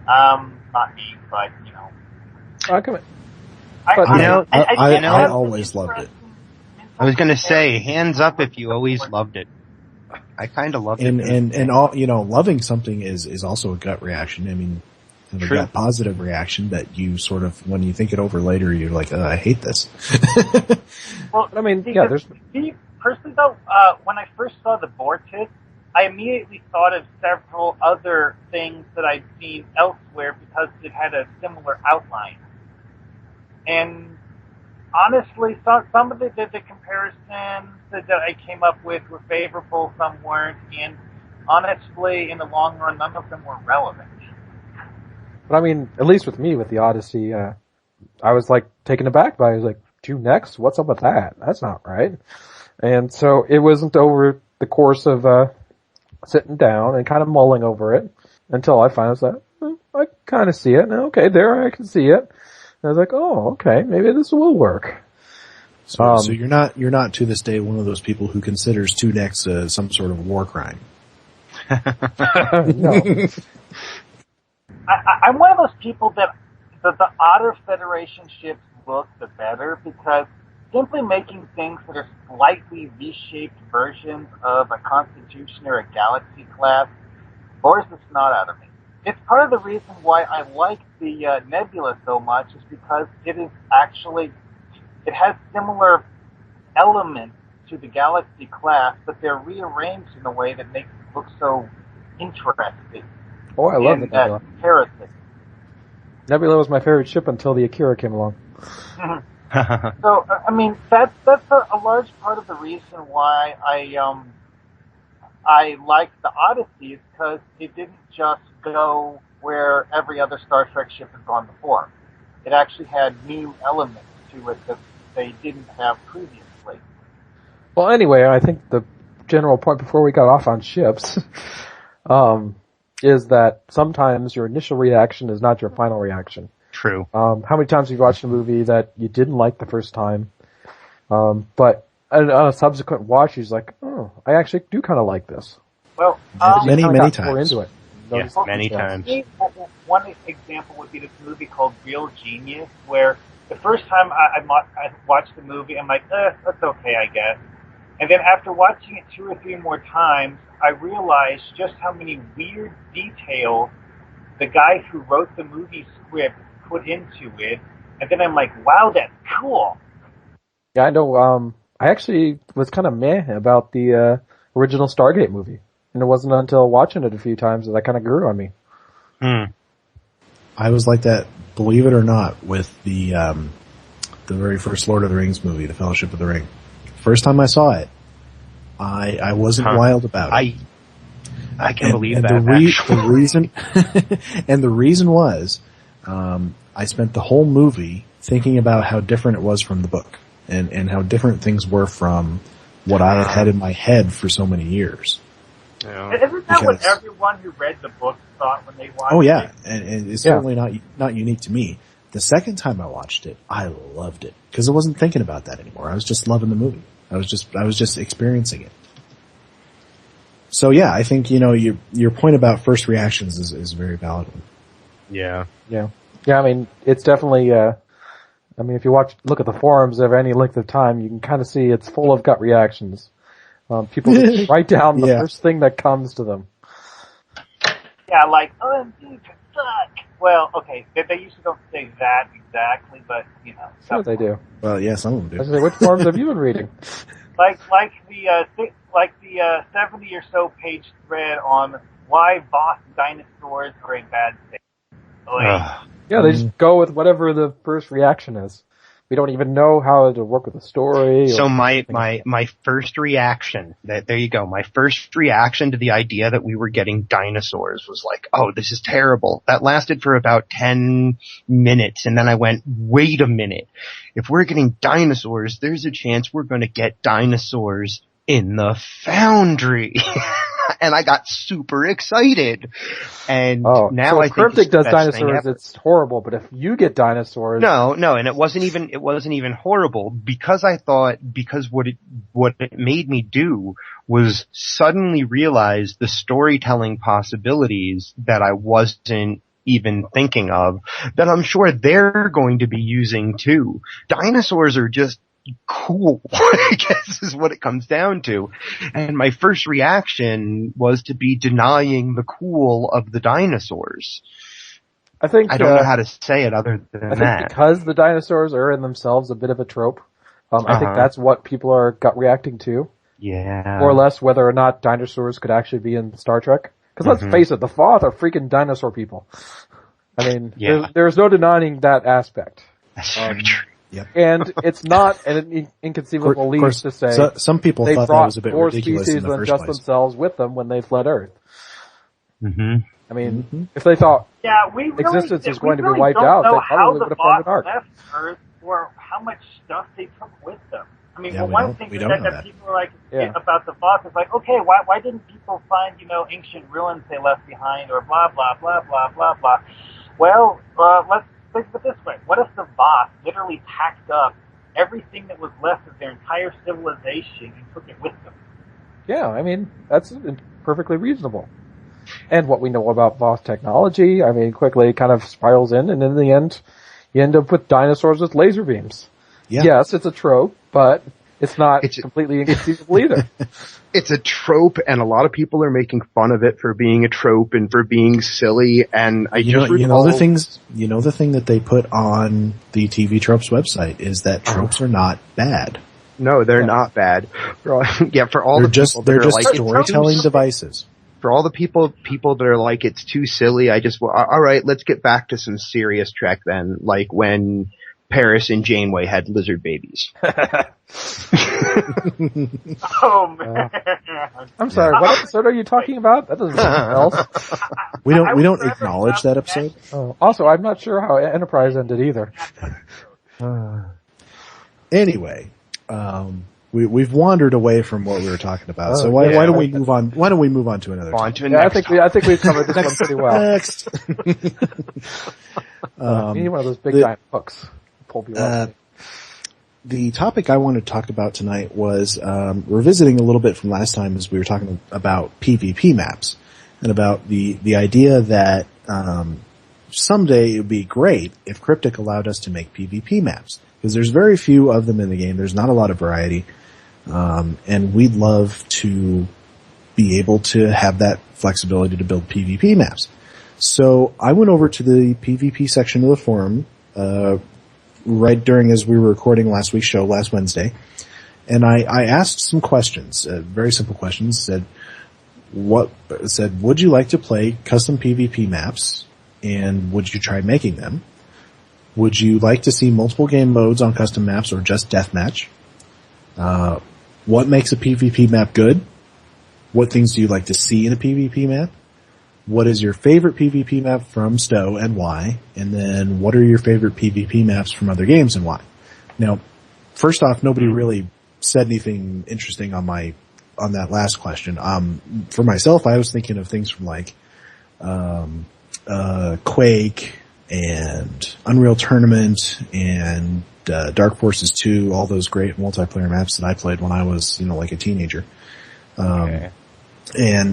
Not me, but, you know. Come on. I always loved it. I was gonna say, hands up if you always loved it. I kind of loved it. And all, you know, loving something is also a gut reaction. I mean, a gut positive reaction that you sort of, when you think it over later, you're like, I hate this. Well, I mean, yeah, there's... Personally though, when I first saw the board tip, I immediately thought of several other things that I'd seen elsewhere because it had a similar outline. And honestly, some of the comparisons that I came up with were favorable, some weren't, and honestly, in the long run, none of them were relevant. But I mean, at least with me, with the Odyssey, I was like taken aback by it. I was like, 2 necks? What's up with that? That's not right. And so it wasn't over the course of sitting down and kind of mulling over it until I finally said, I kind of see it. Now, okay, there I can see it. And I was like, oh, okay, maybe this will work. So you're not to this day one of those people who considers 2 necks some sort of war crime. No. I'm one of those people that the odder Federation ships look, the better, because simply making things that are slightly V-shaped versions of a Constitution or a Galaxy class bores the snot out of me. It's part of the reason why I like the Nebula so much, is because it has similar elements to the Galaxy class, but they're rearranged in a way that makes it look so interesting. Oh, I love the Nebula. Comparison. Nebula was my favorite ship until the Akira came along. So, I mean, that's a large part of the reason why I liked the Odyssey, is because it didn't just go where every other Star Trek ship has gone before. It actually had new elements to it that they didn't have previously. Well, anyway, I think the general point before we got off on ships is that sometimes your initial reaction is not your final reaction. True. How many times have you watched a movie that you didn't like the first time, but on a subsequent watch, you're like, oh, I actually do kind of like this. Well, many times. More into it. Yes, many times. One example would be this movie called Real Genius, where the first time I watched the movie, I'm like, that's okay, I guess. And then after watching it 2 or 3 more times, I realized just how many weird details the guy who wrote the movie script put into it. And then I'm like, wow, that's cool. Yeah, I know. I actually was kind of meh about the original Stargate movie. And it wasn't until watching it a few times that kind of grew on me. I was like that, believe it or not, with the very first Lord of the Rings movie, The Fellowship of the Ring. First time I saw it, I wasn't wild about it. I can believe that. The reason, and the reason was, I spent the whole movie thinking about how different it was from the book, and how different things were from what I had had in my head for so many years. Yeah. Isn't that what everyone who read the book thought when they watched it? Oh yeah, and it's certainly not unique to me. The second time I watched it, I loved it because I wasn't thinking about that anymore. I was just loving the movie. I was just experiencing it. So yeah, I think your point about first reactions is a very valid one. Yeah. I mean, it's definitely. If you look at the forums of any length of time, you can kind of see it's full of gut reactions. People just write down the first thing that comes to them. Yeah, like, OMG, you suck. Well, okay, they usually don't say that exactly, but, Sure they do. Well, yeah, some of them do. I was like, which forums have you been reading? Like the 70 or so page thread on why boss dinosaurs are a bad thing. Yeah, they just go with whatever the first reaction is. We don't even know how to work with the story. So my first reaction, there you go, my first reaction to the idea that we were getting dinosaurs was like, oh, this is terrible. That lasted for about 10 minutes, and then I went, wait a minute. If we're getting dinosaurs, there's a chance we're going to get dinosaurs in the Foundry. And I got super excited. And now so I if think Cryptic does dinosaurs, it's horrible. But if you get dinosaurs, no, and it wasn't even horrible because what it made me do was suddenly realize the storytelling possibilities that I wasn't even thinking of, that I'm sure they're going to be using too. Dinosaurs are just cool, I guess is what it comes down to. And my first reaction was to be denying the cool of the dinosaurs. I don't know how to say it other than that. Because the dinosaurs are in themselves a bit of a trope, I think that's what people are gut reacting to. Yeah. More or less whether or not dinosaurs could actually be in Star Trek. Because let's face it, the Voth are freaking dinosaur people. I mean, there's no denying that aspect. That's very true. Yep. And it's not an inconceivable leap to say some people they thought that brought was a bit more ridiculous species in the than first just place. themselves with them when they fled Earth. Mm-hmm. I mean, if they thought existence was going to be wiped out, they probably would have found an ark. Left Earth or how much stuff they took with them. I mean, Yeah, one thing that people are like about the Voth is like, okay, why didn't people find ancient ruins they left behind or blah blah blah blah blah blah? Well, let's think of it this way: what if the Voth literally packed up everything that was left of their entire civilization and took it with them? Yeah, I mean, that's perfectly reasonable. And what we know about Voth technology, I mean, quickly kind of spirals in, and in the end, you end up with dinosaurs with laser beams. Yeah. Yes, it's a trope, but it's not completely inconceivable either. It's a trope, and a lot of people are making fun of it for being a trope and for being silly. And the thing that they put on the TV Tropes website is that tropes are not bad. No, they're not bad. For all they're the just people that are like storytelling devices. For all the people that are like it's too silly, all right, let's get back to some serious Trek then, like when Paris and Janeway had lizard babies. Oh man! I'm sorry. What episode are you talking about? That doesn't make else. We don't acknowledge that episode. Also, I'm not sure how Enterprise ended either. Anyway, we've wandered away from what we were talking about. So why don't we move on? Why don't we move on to another? I think we've covered this one pretty well. Next. You need one of those big giant hooks. The topic I wanted to talk about tonight was revisiting a little bit from last time as we were talking about PvP maps and about the idea that someday it would be great if Cryptic allowed us to make PvP maps, because there's very few of them in the game. There's not a lot of variety, and we'd love to be able to have that flexibility to build PvP maps. So I went over to the PvP section of the forum right during as we were recording last week's show last Wednesday, and I asked some questions, very simple questions. Said, would you like to play custom PvP maps, and would you try making them? Would you like to see multiple game modes on custom maps or just deathmatch? What makes a PvP map good? What things do you like to see in a PvP map? What is your favorite PvP map from Stowe and why? And then what are your favorite PvP maps from other games and why? Now, first off, nobody really said anything interesting on that last question. For myself, I was thinking of things from like Quake and Unreal Tournament and Dark Forces 2, all those great multiplayer maps that I played when I was, like a teenager. And,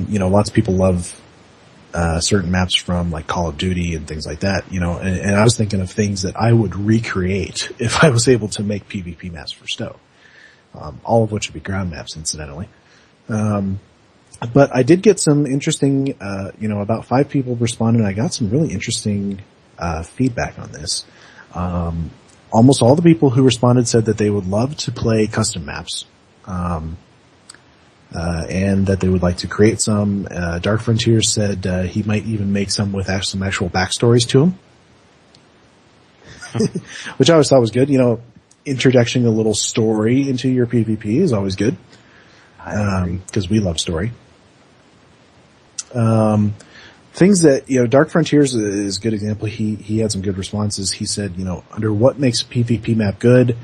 lots of people love certain maps from like Call of Duty and things like that, and I was thinking of things that I would recreate if I was able to make PvP maps for Stowe. All of which would be ground maps, incidentally. But I did get some interesting, about 5 people responded, and I got some really interesting, feedback on this. Almost all the people who responded said that they would love to play custom maps. And that they would like to create some. Dark Frontiers said he might even make some with some actual backstories to them, which I always thought was good. Introducing a little story into your PvP is always good, because we love story. Things that, Dark Frontiers is a good example. He had some good responses. He said, under what makes a PvP map good,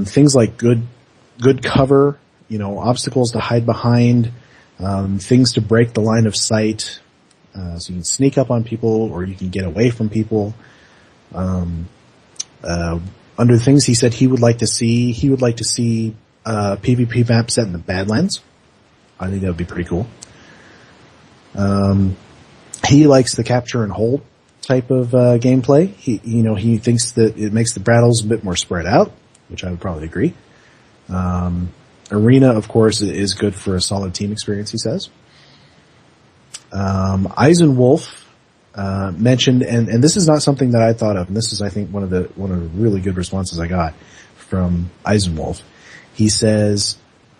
things like good cover, obstacles to hide behind, things to break the line of sight, so you can sneak up on people or you can get away from people. Under things he said he would like to see PvP map set in the Badlands. I think that would be pretty cool. He likes the capture and hold type of gameplay. He thinks that it makes the battles a bit more spread out, which I would probably agree. Arena, of course, is good for a solid team experience, he says. Eisenwolf mentioned, and this is not something that I thought of, and this is, I think, one of the really good responses I got from Eisenwolf. He says,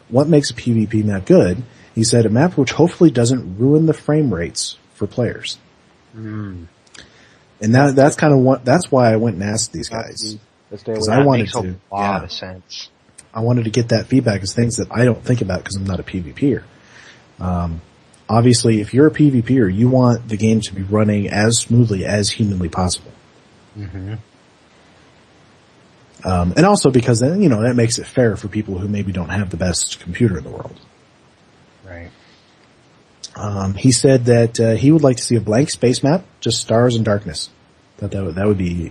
what makes a PvP map good? He said a map which hopefully doesn't ruin the frame rates for players. And that's kind of that's why I went and asked these guys. Because I wanted to. Makes a lot of sense. I wanted to get that feedback as things that I don't think about because I'm not a PvPer. Obviously, if you're a PvPer, you want the game to be running as smoothly as humanly possible. And also because then, that makes it fair for people who maybe don't have the best computer in the world. Right. He said that he would like to see a blank space map, just stars and darkness. Thought that would be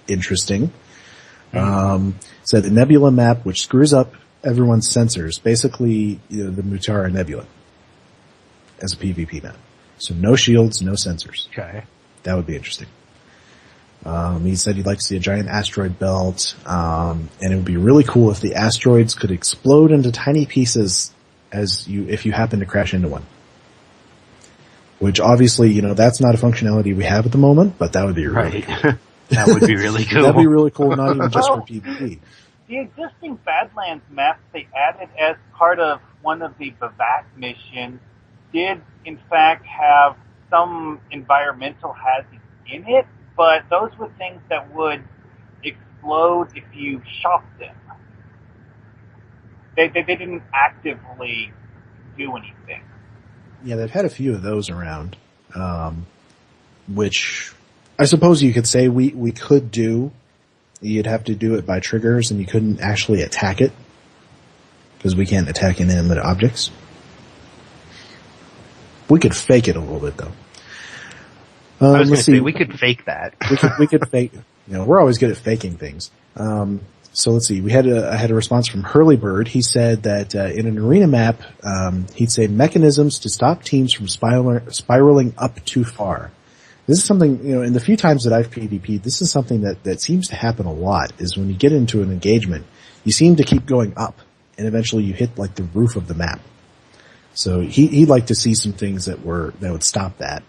interesting. Said a nebula map which screws up everyone's sensors, basically the Mutara Nebula as a PvP map. So no shields, no sensors. Okay. That would be interesting. He said he'd like to see a giant asteroid belt, and it would be really cool if the asteroids could explode into tiny pieces if you happen to crash into one. Which obviously, that's not a functionality we have at the moment, but that would be really cool. That would be really cool. That'd be really cool, not even just for PvP. The existing Badlands maps they added as part of one of the Bavat missions did, in fact, have some environmental hazards in it, but those were things that would explode if you shot them. They didn't actively do anything. Yeah, they've had a few of those around, which I suppose you could say we could do. You'd have to do it by triggers, and you couldn't actually attack it, because we can't attack inanimate objects. We could fake it a little bit, though. I was going to say, we could fake that. we could fake, we're always good at faking things. So let's see, I had a response from Hurlybird. He said that, in an arena map, he'd say mechanisms to stop teams from spiraling up too far. This is something, in the few times that I've PvP'd, this is something that seems to happen a lot, is when you get into an engagement, you seem to keep going up, and eventually you hit like the roof of the map. So he'd like to see some things that would stop that.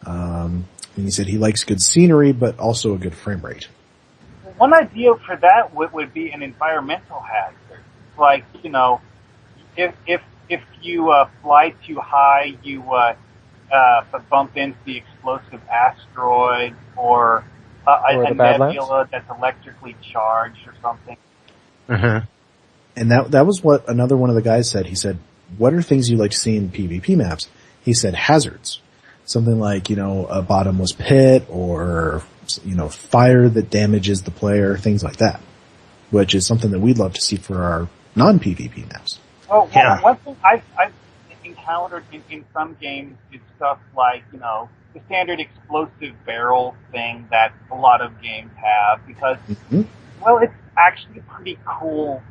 And he said he likes good scenery, but also a good frame rate. One idea for that would be an environmental hazard. Like, if you fly too high, you bump into the explosive asteroid or a nebula that's electrically charged or something. And that was what another one of the guys said. He said, what are things you like to see in PvP maps? He said hazards. Something like, a bottomless pit or, fire that damages the player, things like that. Which is something that we'd love to see for our non-PvP maps. Well, one thing I've encountered in some games is stuff like, the standard explosive barrel thing that a lot of games have because, well, it's actually a pretty cool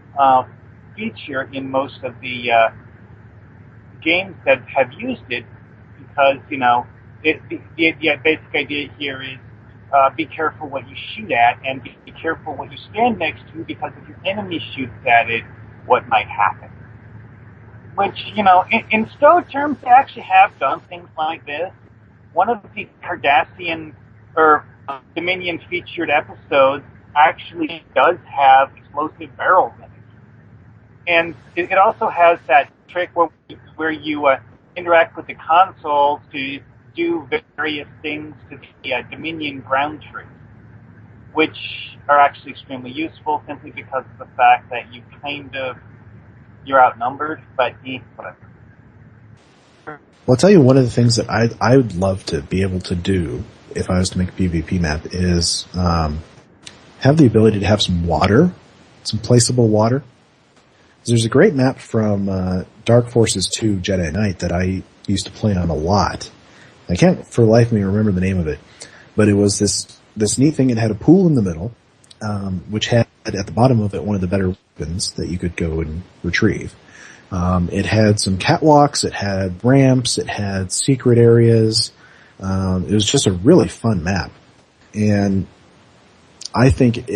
feature in most of the games that have used it because, the basic idea here is be careful what you shoot at and be careful what you stand next to because if your enemy shoots at it, what might happen. Which, in STO terms, they actually have done things like this. One of the Cardassian or Dominion featured episodes actually does have explosive barrels in it. And it also has that trick where you interact with the consoles to do various things to the Dominion ground troops, which are actually extremely useful simply because of the fact that you're outnumbered, but whatever. Well, I'll tell you one of the things that I would love to be able to do if I was to make a PvP map is have the ability to have some water, some placeable water. There's a great map from Dark Forces 2 Jedi Knight that I used to play on a lot. I can't for the life of me remember the name of it, but it was this neat thing. It had a pool in the middle, which had at the bottom of it one of the better weapons that you could go and retrieve. It had some catwalks, it had ramps, it had secret areas. It was just a really fun map. And I think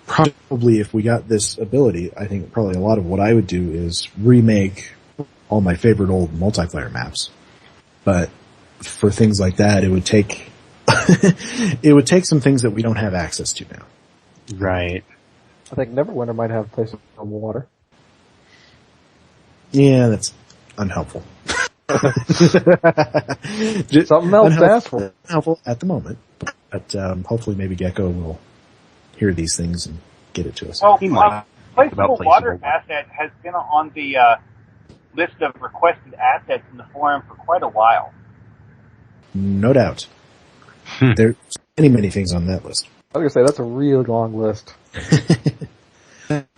probably if we got this ability, I think probably a lot of what I would do is remake all my favorite old multiplayer maps. But for things like that, it would take some things that we don't have access to now. Right. I think Neverwinter might have placeable water. Yeah, that's unhelpful. Something else to ask for. Unhelpful at the moment, but hopefully maybe Gecko will hear these things and get it to us. Well, placeable water asset has been on the list of requested assets in the forum for quite a while. No doubt. There's many things on that list. I was going to say, that's a really long list.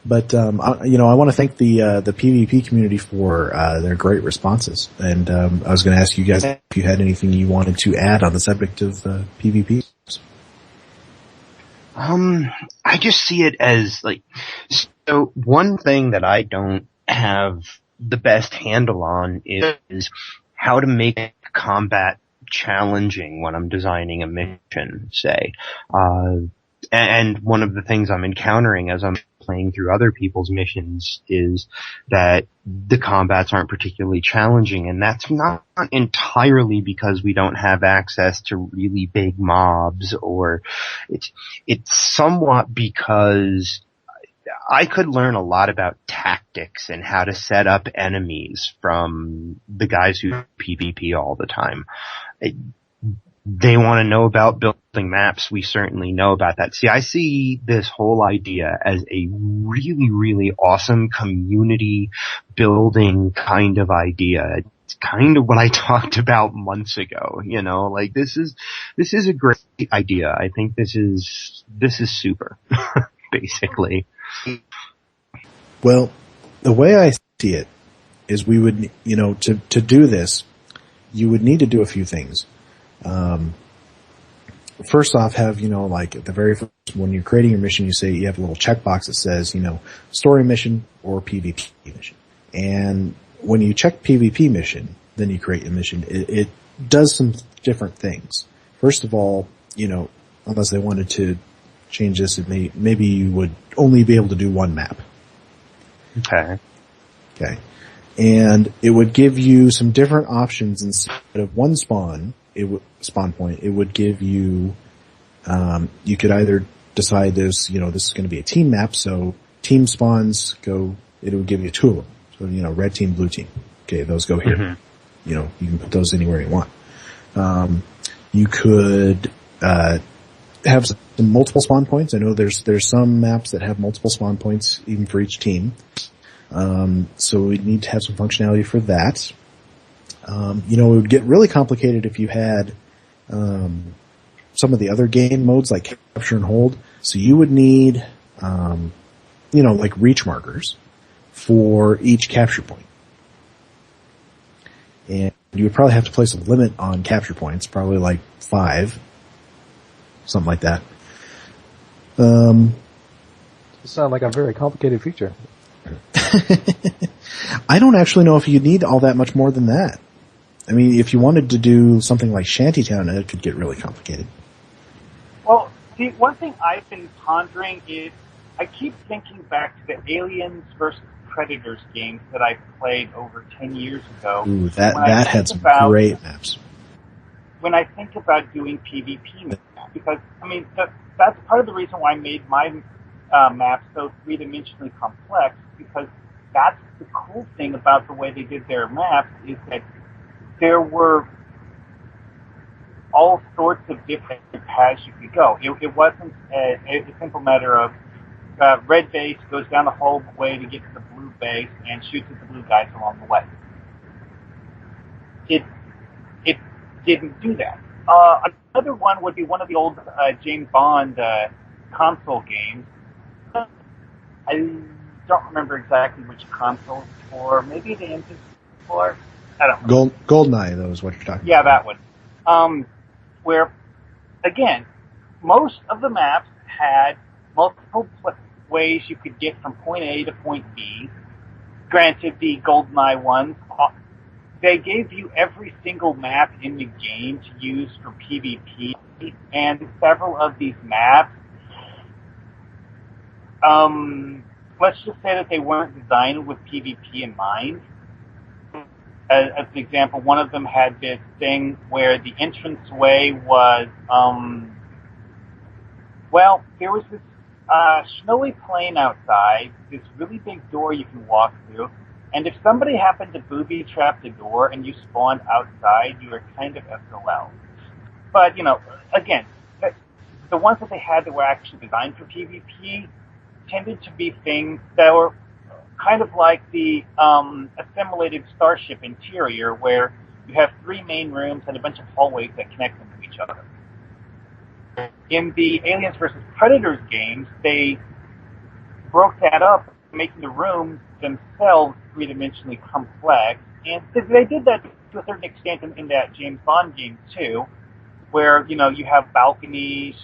But, I want to thank the PvP community for their great responses. And I was going to ask you guys if you had anything you wanted to add on the subject of PvP. I just see it as, so one thing that I don't have the best handle on is how to make combat challenging when I'm designing a mission, say. And one of the things I'm encountering as I'm playing through other people's missions is that the combats aren't particularly challenging, and that's not entirely because we don't have access to really big mobs, or it's somewhat because I could learn a lot about tactics and how to set up enemies from the guys who PvP all the time. They want to know about building maps. We certainly know about that. See, I see this whole idea as a really, really awesome community building kind of idea. It's kind of what I talked about months ago, this is a great idea. I think this is super, basically. Well, the way I see it is we would, to do this, you would need to do a few things. First off, have, at the very first, when you're creating your mission, you say you have a little checkbox that says, story mission or PvP mission. And when you check PvP mission, then you create a mission. It does some different things. First of all, unless they wanted to change this, maybe you would only be able to do one map. Okay. And it would give you some different options instead of one spawn point. It would give you, you could either decide this is going to be a team map, so team spawns it would give you two of them. So, red team, blue team. Okay, those go here. Mm-hmm. You can put those anywhere you want. You could, have some multiple spawn points. I know there's some maps that have multiple spawn points even for each team. So we need to have some functionality for that. It would get really complicated if you had some of the other game modes like capture and hold. So you would need, like reach markers for each capture point. And you would probably have to place a limit on capture points, probably like 5, something like that. It sounds like a very complicated feature. I don't actually know if you need all that much more than that. I mean, if you wanted to do something like Shantytown, it could get really complicated. Well, see, one thing I've been pondering is I keep thinking back to the Aliens versus Predators games that I played over 10 years ago. Ooh, that had some great maps. When I think about doing PvP maps, because, that's part of the reason why I made my maps so three-dimensionally complex, because that's the cool thing about the way they did their maps, is that there were all sorts of different paths you could go. It wasn't a simple matter of red base goes down the whole way to get to the blue base and shoots at the blue guys along the way. It didn't do that. Another one would be one of the old James Bond console games. I don't remember exactly which console it's for. Maybe the N64. I don't know. GoldenEye, though, is what you're talking about. Yeah, that one. Where, again, most of the maps had multiple ways you could get from point A to point B. Granted, the GoldenEye ones, they gave you every single map in the game to use for PvP, and several of these maps, let's just say that they weren't designed with PvP in mind. As an example, one of them had this thing where the entranceway was, there was this snowy plain outside, this really big door you can walk through, And if somebody happened to booby trap the door and you spawned outside, you were kind of SOL. But, again, the ones that they had that were actually designed for PvP tended to be things that were kind of like the assimilated starship interior, where you have 3 main rooms and a bunch of hallways that connect them to each other. In the Aliens vs. Predators games, they broke that up, making the rooms themselves three-dimensionally complex, and they did that to a certain extent in that James Bond game too, where you have balconies,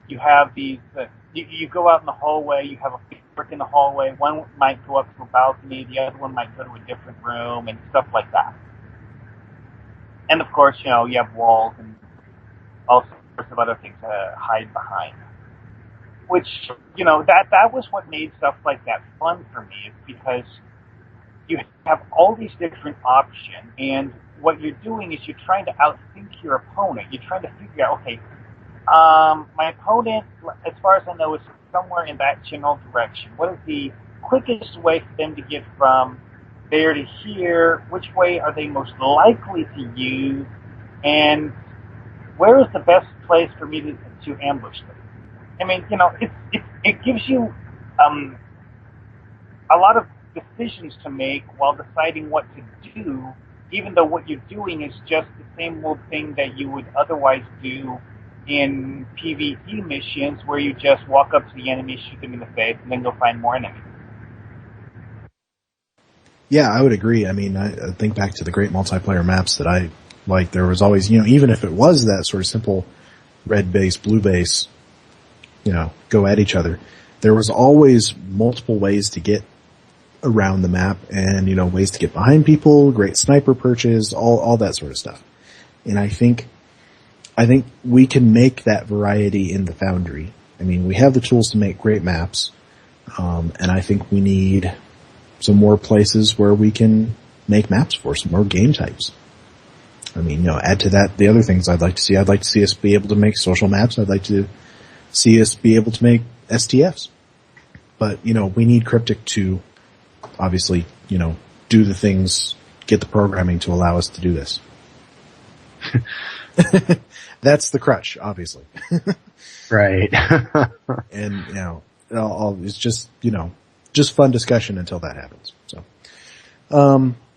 you have these. You go out in the hallway, you have a brick in the hallway. One might go up to a balcony, the other one might go to a different room, and stuff like that. And of course, you have walls and all sorts of other things to hide behind. Which, that was what made stuff like that fun for me, is because you have all these different options, and what you're doing is you're trying to outthink your opponent. You're trying to figure out, okay, my opponent, as far as I know, is somewhere in that general direction. What is the quickest way for them to get from there to here? Which way are they most likely to use? And where is the best place for me to ambush them? I mean, it gives you a lot of decisions to make while deciding what to do, even though what you're doing is just the same old thing that you would otherwise do in PvE missions, where you just walk up to the enemy, shoot them in the face, and then go find more enemies. Yeah, I would agree. I mean, I think back to the great multiplayer maps that I like. There was always, even if it was that sort of simple red base, blue base, go at each other, there was always multiple ways to get around the map, and ways to get behind people, great sniper perches, all that sort of stuff. And I think we can make that variety in the Foundry. I mean, we have the tools to make great maps, and I think we need some more places where we can make maps for some more game types. I mean, add to that the other things I'd like to see. I'd like to see us be able to make social maps. I'd like to see us be able to make STFs. But, we need Cryptic to obviously, do the things, get the programming to allow us to do this. That's the crutch, obviously. Right. And, it's just, just fun discussion until that happens. So,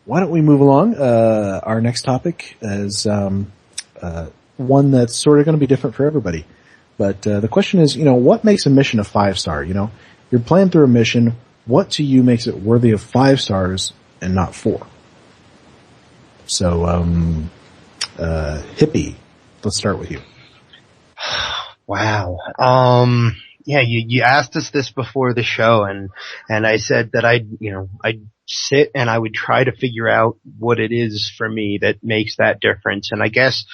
why don't we move along? Our next topic is, one that's sort of going to be different for everybody. But, the question is, what makes a mission a 5-star? You're playing through a mission. What to you makes it worthy of 5 stars and not 4? So, Hippie, let's start with you. Wow. Yeah, you asked us this before the show, and I said that I'd sit and I would try to figure out what it is for me that makes that difference. And I guess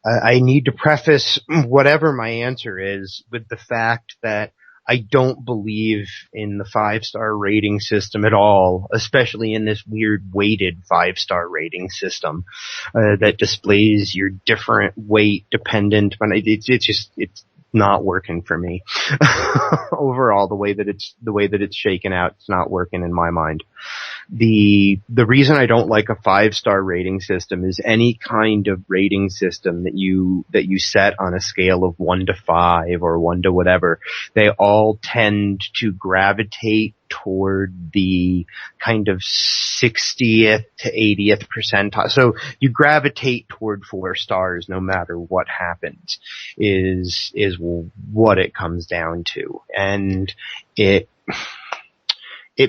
I need to preface whatever my answer is with the fact that I don't believe in the 5-star rating system at all, especially in this weird weighted 5-star rating system that displays your different weight dependent. But it's not working for me. Overall, the way that it's shaken out, it's not working in my mind. The reason I don't like a 5-star rating system is any kind of rating system that you set on a scale of 1 to 5 or 1 to whatever, they all tend to gravitate toward the kind of 60th to 80th percentile. So you gravitate toward 4 stars no matter what happens is what it comes down to. And it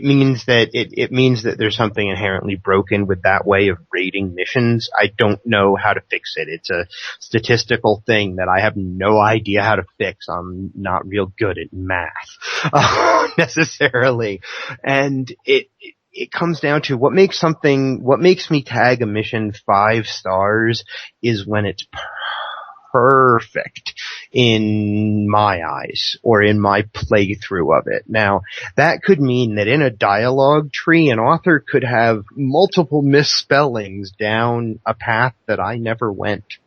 means that there's something inherently broken with that way of rating missions. I don't know how to fix it. It's a statistical thing that I have no idea how to fix. I'm not real good at math, necessarily. And it comes down to what makes me tag a mission 5 stars is when it's perfect in my eyes or in my playthrough of it. Now, that could mean that in a dialogue tree, an author could have multiple misspellings down a path that I never went,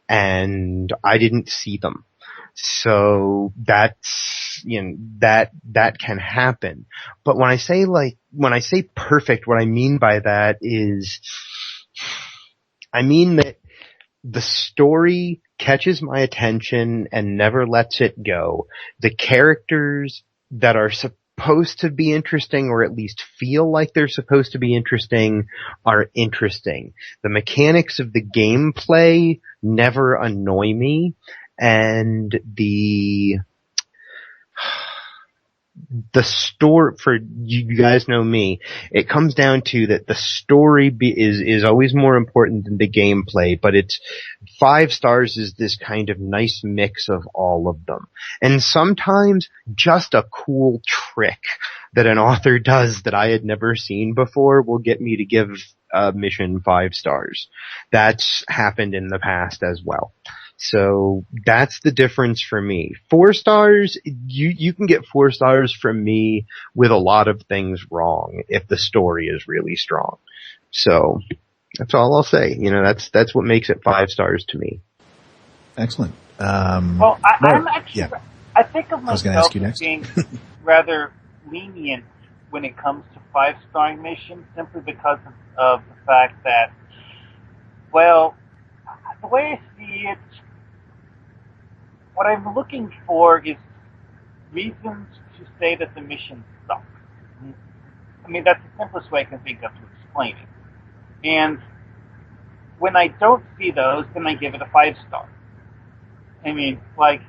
and I didn't see them. So that's that can happen. But when I say perfect, what I mean by that is, I mean that the story catches my attention and never lets it go. The characters that are supposed to be interesting, or at least feel like they're supposed to be interesting, are interesting. The mechanics of the gameplay never annoy me, and the story, for you guys know me, it comes down to that the story is always more important than the gameplay, but it's 5 stars is this kind of nice mix of all of them. And sometimes just a cool trick that an author does that I had never seen before will get me to give a mission 5 stars. That's happened in the past as well. So that's the difference for me. 4 stars, you can get 4 stars from me with a lot of things wrong if the story is really strong. So that's all I'll say. That's what makes it 5 stars to me. Excellent. Well, I'm actually, yeah. I think of myself as being rather lenient when it comes to 5-star missions, simply because of the fact that, well, the way I see it, what I'm looking for is reasons to say that the mission sucks. I mean, that's the simplest way I can think of to explain it. And when I don't see those, then I give it a 5-star. I mean, like,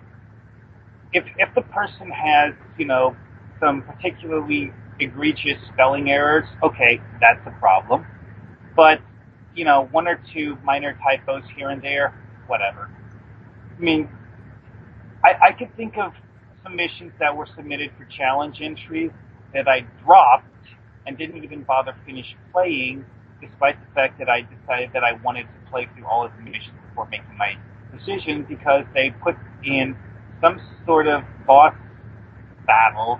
if the person has, some particularly egregious spelling errors, okay, that's a problem. But, 1 or 2 minor typos here and there, whatever. I mean, I could think of some missions that were submitted for challenge entries that I dropped and didn't even bother finish playing, despite the fact that I decided that I wanted to play through all of the missions before making my decision, because they put in some sort of boss battle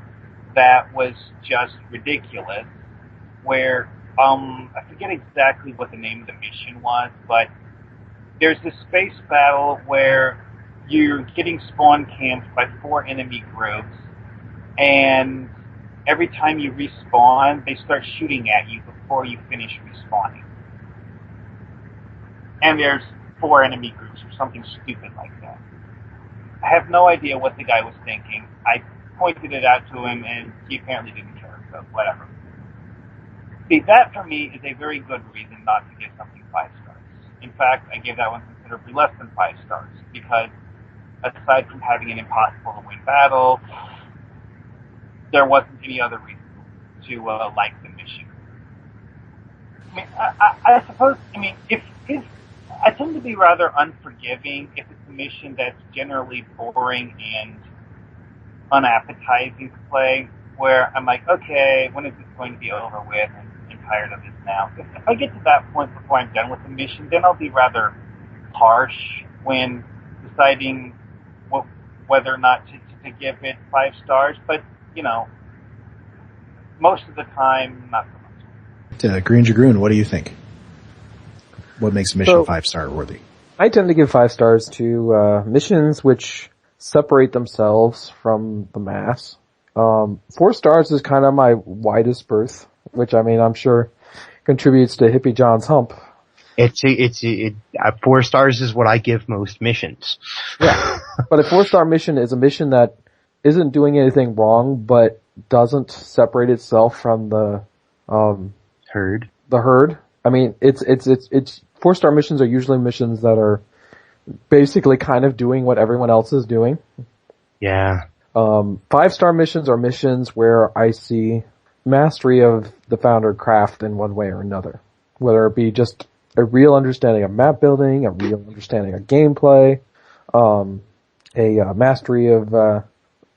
that was just ridiculous, where, I forget exactly what the name of the mission was, but there's this space battle where you're getting spawn camped by 4 enemy groups, and every time you respawn, they start shooting at you before you finish respawning. And there's 4 enemy groups or something stupid like that. I have no idea what the guy was thinking. I pointed it out to him, and he apparently didn't care, so whatever. See, that for me is a very good reason not to give something 5 stars. In fact, I gave that one considerably less than 5 stars, because aside from having an impossible-to-win battle, there wasn't any other reason to like the mission. I mean, I suppose, if I tend to be rather unforgiving if it's a mission that's generally boring and unappetizing to play, where I'm like, okay, when is this going to be over with? I'm tired of this now. If I get to that point before I'm done with the mission, then I'll be rather harsh when deciding whether or not to give it 5 stars, but, most of the time, not so much. Greendragoon, what do you think? What makes a mission 5-star worthy? I tend to give 5 stars to missions which separate themselves from the mass. 4 stars is kind of my widest berth, which, I'm sure contributes to Hippiejohn's hump. 4 stars is what I give most missions. Yeah. But a 4-star mission is a mission that isn't doing anything wrong, but doesn't separate itself from the herd. The herd. It's 4-star missions are usually missions that are basically kind of doing what everyone else is doing. Yeah. 5-star missions are missions where I see mastery of the Foundry craft in one way or another, whether it be just a real understanding of map building, a real understanding of gameplay, a mastery of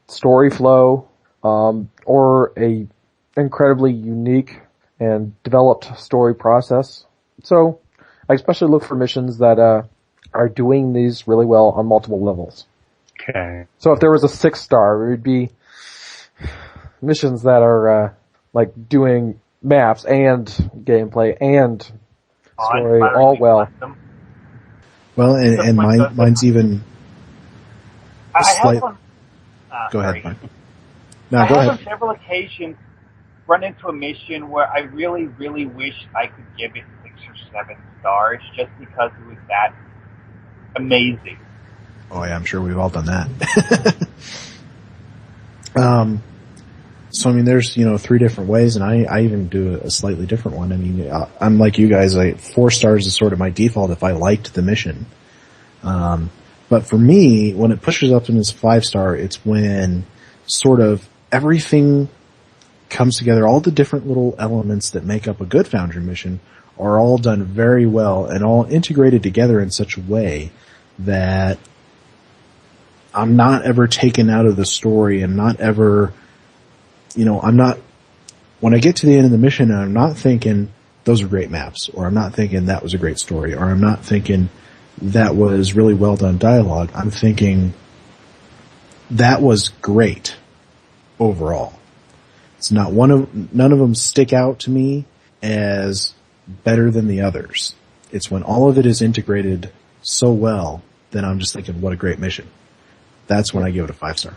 story flow, or a incredibly unique and developed story process. So I especially look for missions that are doing these really well on multiple levels. Okay. So if there was a 6-star, it would be missions that are like doing maps and gameplay and story all well. Well, and mine's even I slight. have one. Go ahead, sorry. Mark. No, I go have ahead. on several occasions run into a mission where I really, really wish I could give it 6 or 7 stars just because it was that amazing. Oh yeah, I'm sure we've all done that. So I mean, there's 3 different ways, and I even do a slightly different one. I mean, I'm like you guys. 4 stars is sort of my default if I liked the mission. But for me, when it pushes up into 5-star, it's when sort of everything comes together. All the different little elements that make up a good Foundry mission are all done very well and all integrated together in such a way that I'm not ever taken out of the story and not ever, when I get to the end of the mission, I'm not thinking those are great maps, or I'm not thinking that was a great story, or I'm not thinking that was really well done dialogue. I'm thinking that was great overall. It's not none of them stick out to me as better than the others. It's when all of it is integrated so well that I'm just thinking, what a great mission. That's when I give it a 5-star.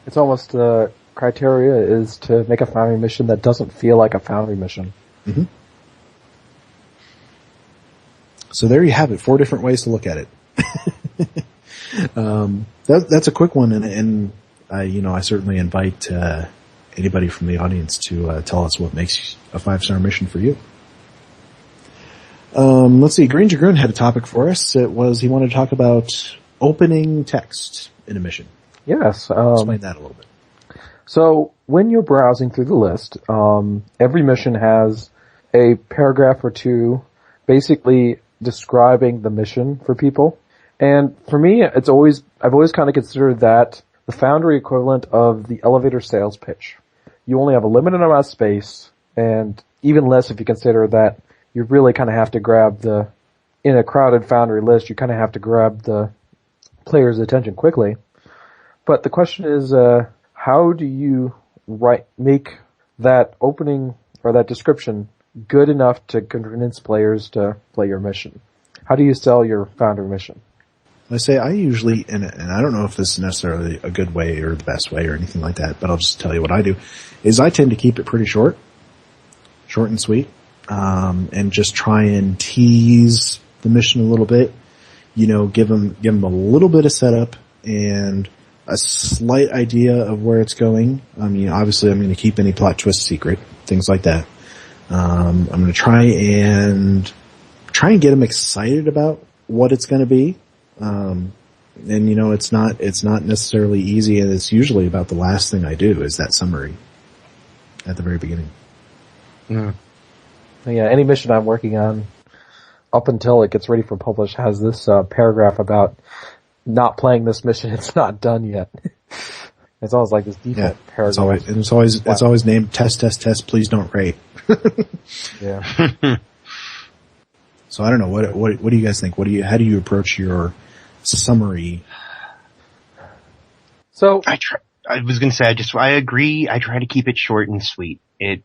It's almost the criteria is to make a Foundry mission that doesn't feel like a Foundry mission. Mm-hmm. So there you have it. 4 different ways to look at it. That's a quick one, and I certainly invite anybody from the audience to tell us what makes a 5-star mission for you. Let's see. Greendragoon had a topic for us. It was he wanted to talk about opening text in a mission. Yes. Explain that a little bit. So when you're browsing through the list, every mission has a paragraph or 2 basically describing the mission for people. And for me, I've always kind of considered that the Foundry equivalent of the elevator sales pitch. You only have a limited amount of space, and even less if you consider that you really kind of have to in a crowded Foundry list, you kind of have to grab the player's attention quickly. But the question is, how do you make that opening or that description good enough to convince players to play your mission? How do you sell your Foundry mission? I say I usually, and I don't know if this is necessarily a good way or the best way or anything like that, but I'll just tell you what I do, is I tend to keep it pretty short and sweet, and just try and tease the mission a little bit, give them a little bit of setup and a slight idea of where it's going. I mean, obviously I'm going to keep any plot twist secret, things like that. I'm going to try and get them excited about what it's going to be. And it's not necessarily easy, and it's usually about the last thing I do is that summary at the very beginning. Yeah, any mission I'm working on up until it gets ready for publish has this paragraph about not playing this mission. It's not done yet. It's always like this default paragraph. It's always named test, please don't rate. Yeah. So I don't know, what do you guys think? How do you approach your summary? So I was going to say, I agree. I try to keep it short and sweet. It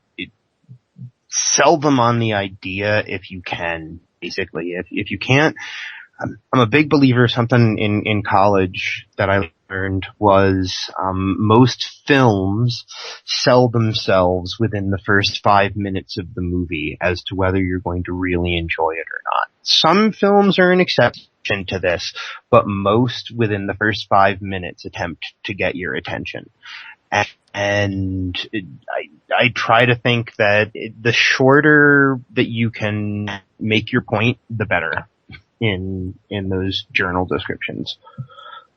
sell them on the idea if you can, basically. If you can't, I'm a big believer of something in college that I learned was, most films sell themselves within the first 5 minutes of the movie as to whether you're going to really enjoy it or not. Some films are an exception to this, but most within the first 5 minutes attempt to get your attention. And I try to think that the shorter that you can make your point, the better in those journal descriptions.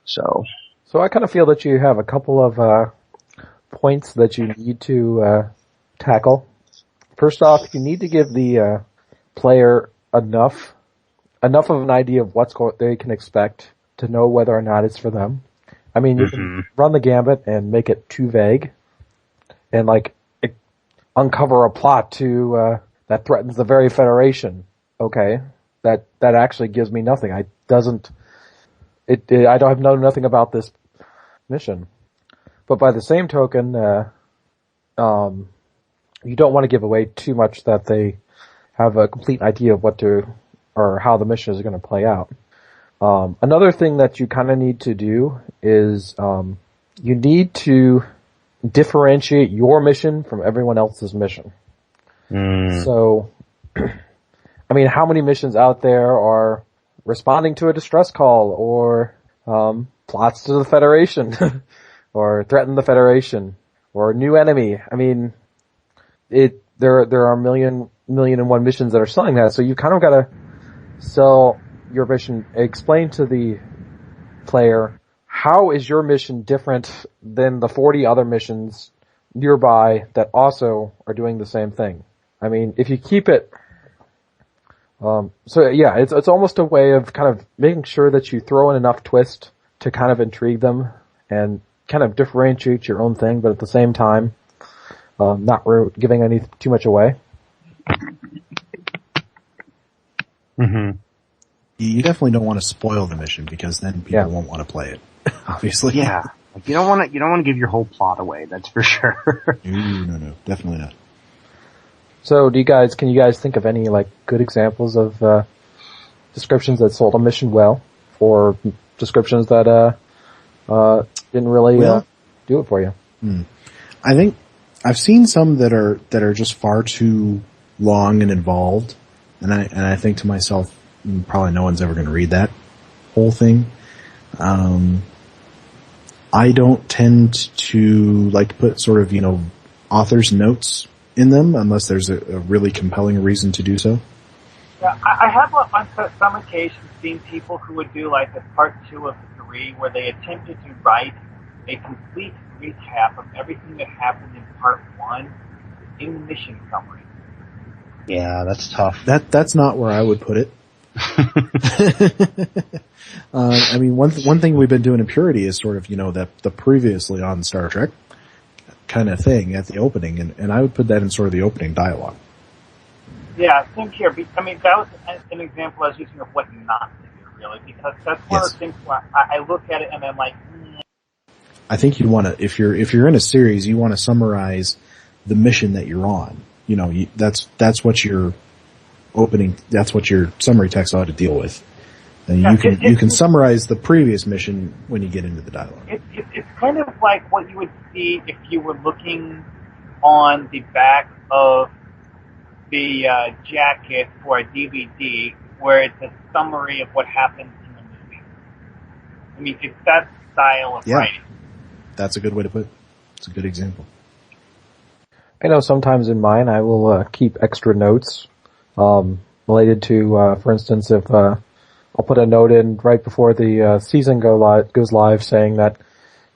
So I kind of feel that you have a couple of points that you need to tackle. First off, you need to give the player enough of an idea of they can expect to know whether or not it's for them. I mean, you can run the gambit and make it too vague, and uncover a plot that threatens the very Federation. Okay, that actually gives me nothing. I don't know nothing about this mission. But by the same token, you don't want to give away too much that they have a complete idea of or how the mission is going to play out. Another thing that you kind of need to do is, you need to differentiate your mission from everyone else's mission. So, I mean, how many missions out there are responding to a distress call, or plots to the Federation, or threaten the Federation, or a new enemy? I mean, there are a million and one missions that are selling that, so you kind of gotta sell your mission, explain to the player, how is your mission different than the 40 other missions nearby that also are doing the same thing? I mean, if you keep it, so yeah, it's almost a way of kind of making sure that you throw in enough twist to kind of intrigue them and kind of differentiate your own thing, but at the same time, not giving too much away. Mm-hmm. You definitely don't want to spoil the mission, because then people won't want to play it. Obviously. Yeah. Like, you don't want to give your whole plot away, that's for sure. No, definitely not. So can you guys think of any, like, good examples of, descriptions that sold a mission well, or descriptions that, didn't really, do it for you? I think I've seen some that are just far too long and involved, and I think to myself, probably no one's ever going to read that whole thing. I don't tend to like to put sort of, author's notes in them unless there's a really compelling reason to do so. Yeah, I have on some occasions seen people who would do like a part 2 of 3 where they attempted to write a complete recap of everything that happened in part 1 in the mission summary. Yeah, that's tough. That's not where I would put it. I mean, one thing we've been doing in Purity is sort of, the previously on Star Trek kind of thing at the opening, and I would put that in sort of the opening dialogue. Yeah, same here. I mean, that was an example I was using of what not to do, really, because that's one of the things where I look at it and I'm like, I think you'd want to, if you're in a series, you want to summarize the mission that you're on. That's what your opening, that's what your summary text ought to deal with. And you can summarize the previous mission when you get into the dialogue. It's kind of like what you would see if you were looking on the back of the jacket for a DVD, where it's a summary of what happens in the movie. I mean, it's that style of writing. That's a good way to put it. It's a good example. I know sometimes in mine I will keep extra notes related to, for instance, if I'll put a note in right before the season goes live saying that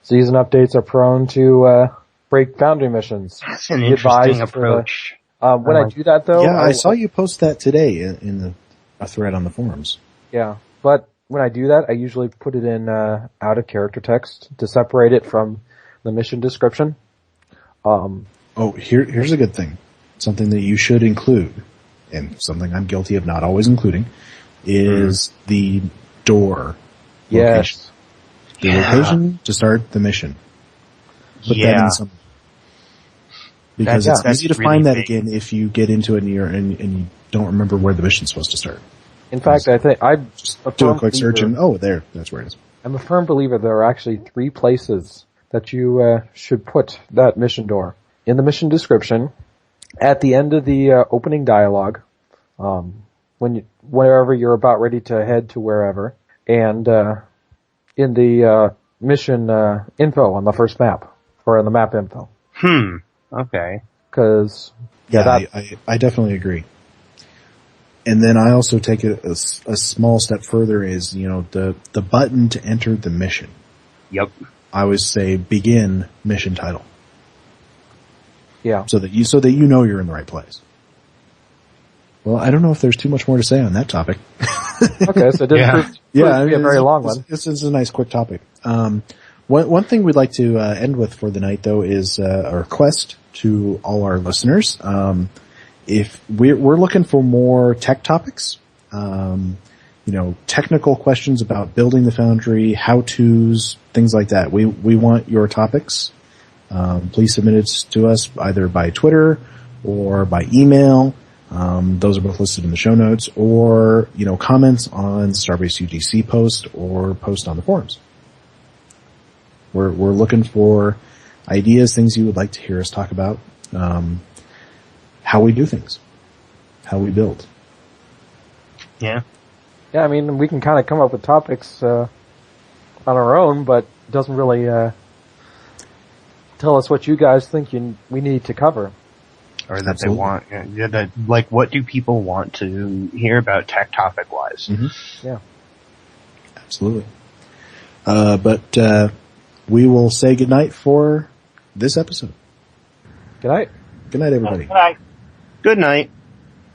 season updates are prone to break Foundry missions. That's an interesting approach. When I do that, though... Yeah, I saw you post that today in a thread on the forums. Yeah, but when I do that, I usually put it in out-of-character text to separate it from the mission description. Here's a good thing. Something that you should include, and something I'm guilty of not always including, is the door location. Yes. The location to start the mission. Put that in some... Because it's easy to find that again if you get into it and you don't remember where the mission's supposed to start. In fact, I think I just do a quick search and that's where it is. I'm a firm believer there are actually 3 places that you should put that mission door. In the mission description, at the end of the opening dialogue, whenever you're about ready to head to wherever, and in the mission info on the first map, or in the map info. Okay. Because I definitely agree. And then I also take it a small step further is, the button to enter the mission. Yep. I always say begin mission title. Yeah. So that you know you're in the right place. Well, I don't know if there's too much more to say on that topic. Okay, so it didn't be a very long one. This is a nice quick topic. One thing we'd like to end with for the night, though, is a request to all our listeners. If we're looking for more tech topics, technical questions about building the Foundry, how-tos, things like that. We want your topics. Please submit it to us either by Twitter or by email. Those are both listed in the show notes, or comments on Starbase UGC post or post on the forums. We're looking for ideas, things you would like to hear us talk about, how we do things, how we build. Yeah. Yeah, I mean, we can kind of come up with topics on our own, but it doesn't really tell us what you guys think we need to cover. Or that they want. Yeah, like, what do people want to hear about tech topic-wise? Mm-hmm. Yeah. Absolutely. But we will say goodnight for this episode. Good night. Good night, everybody. Good night. Good night.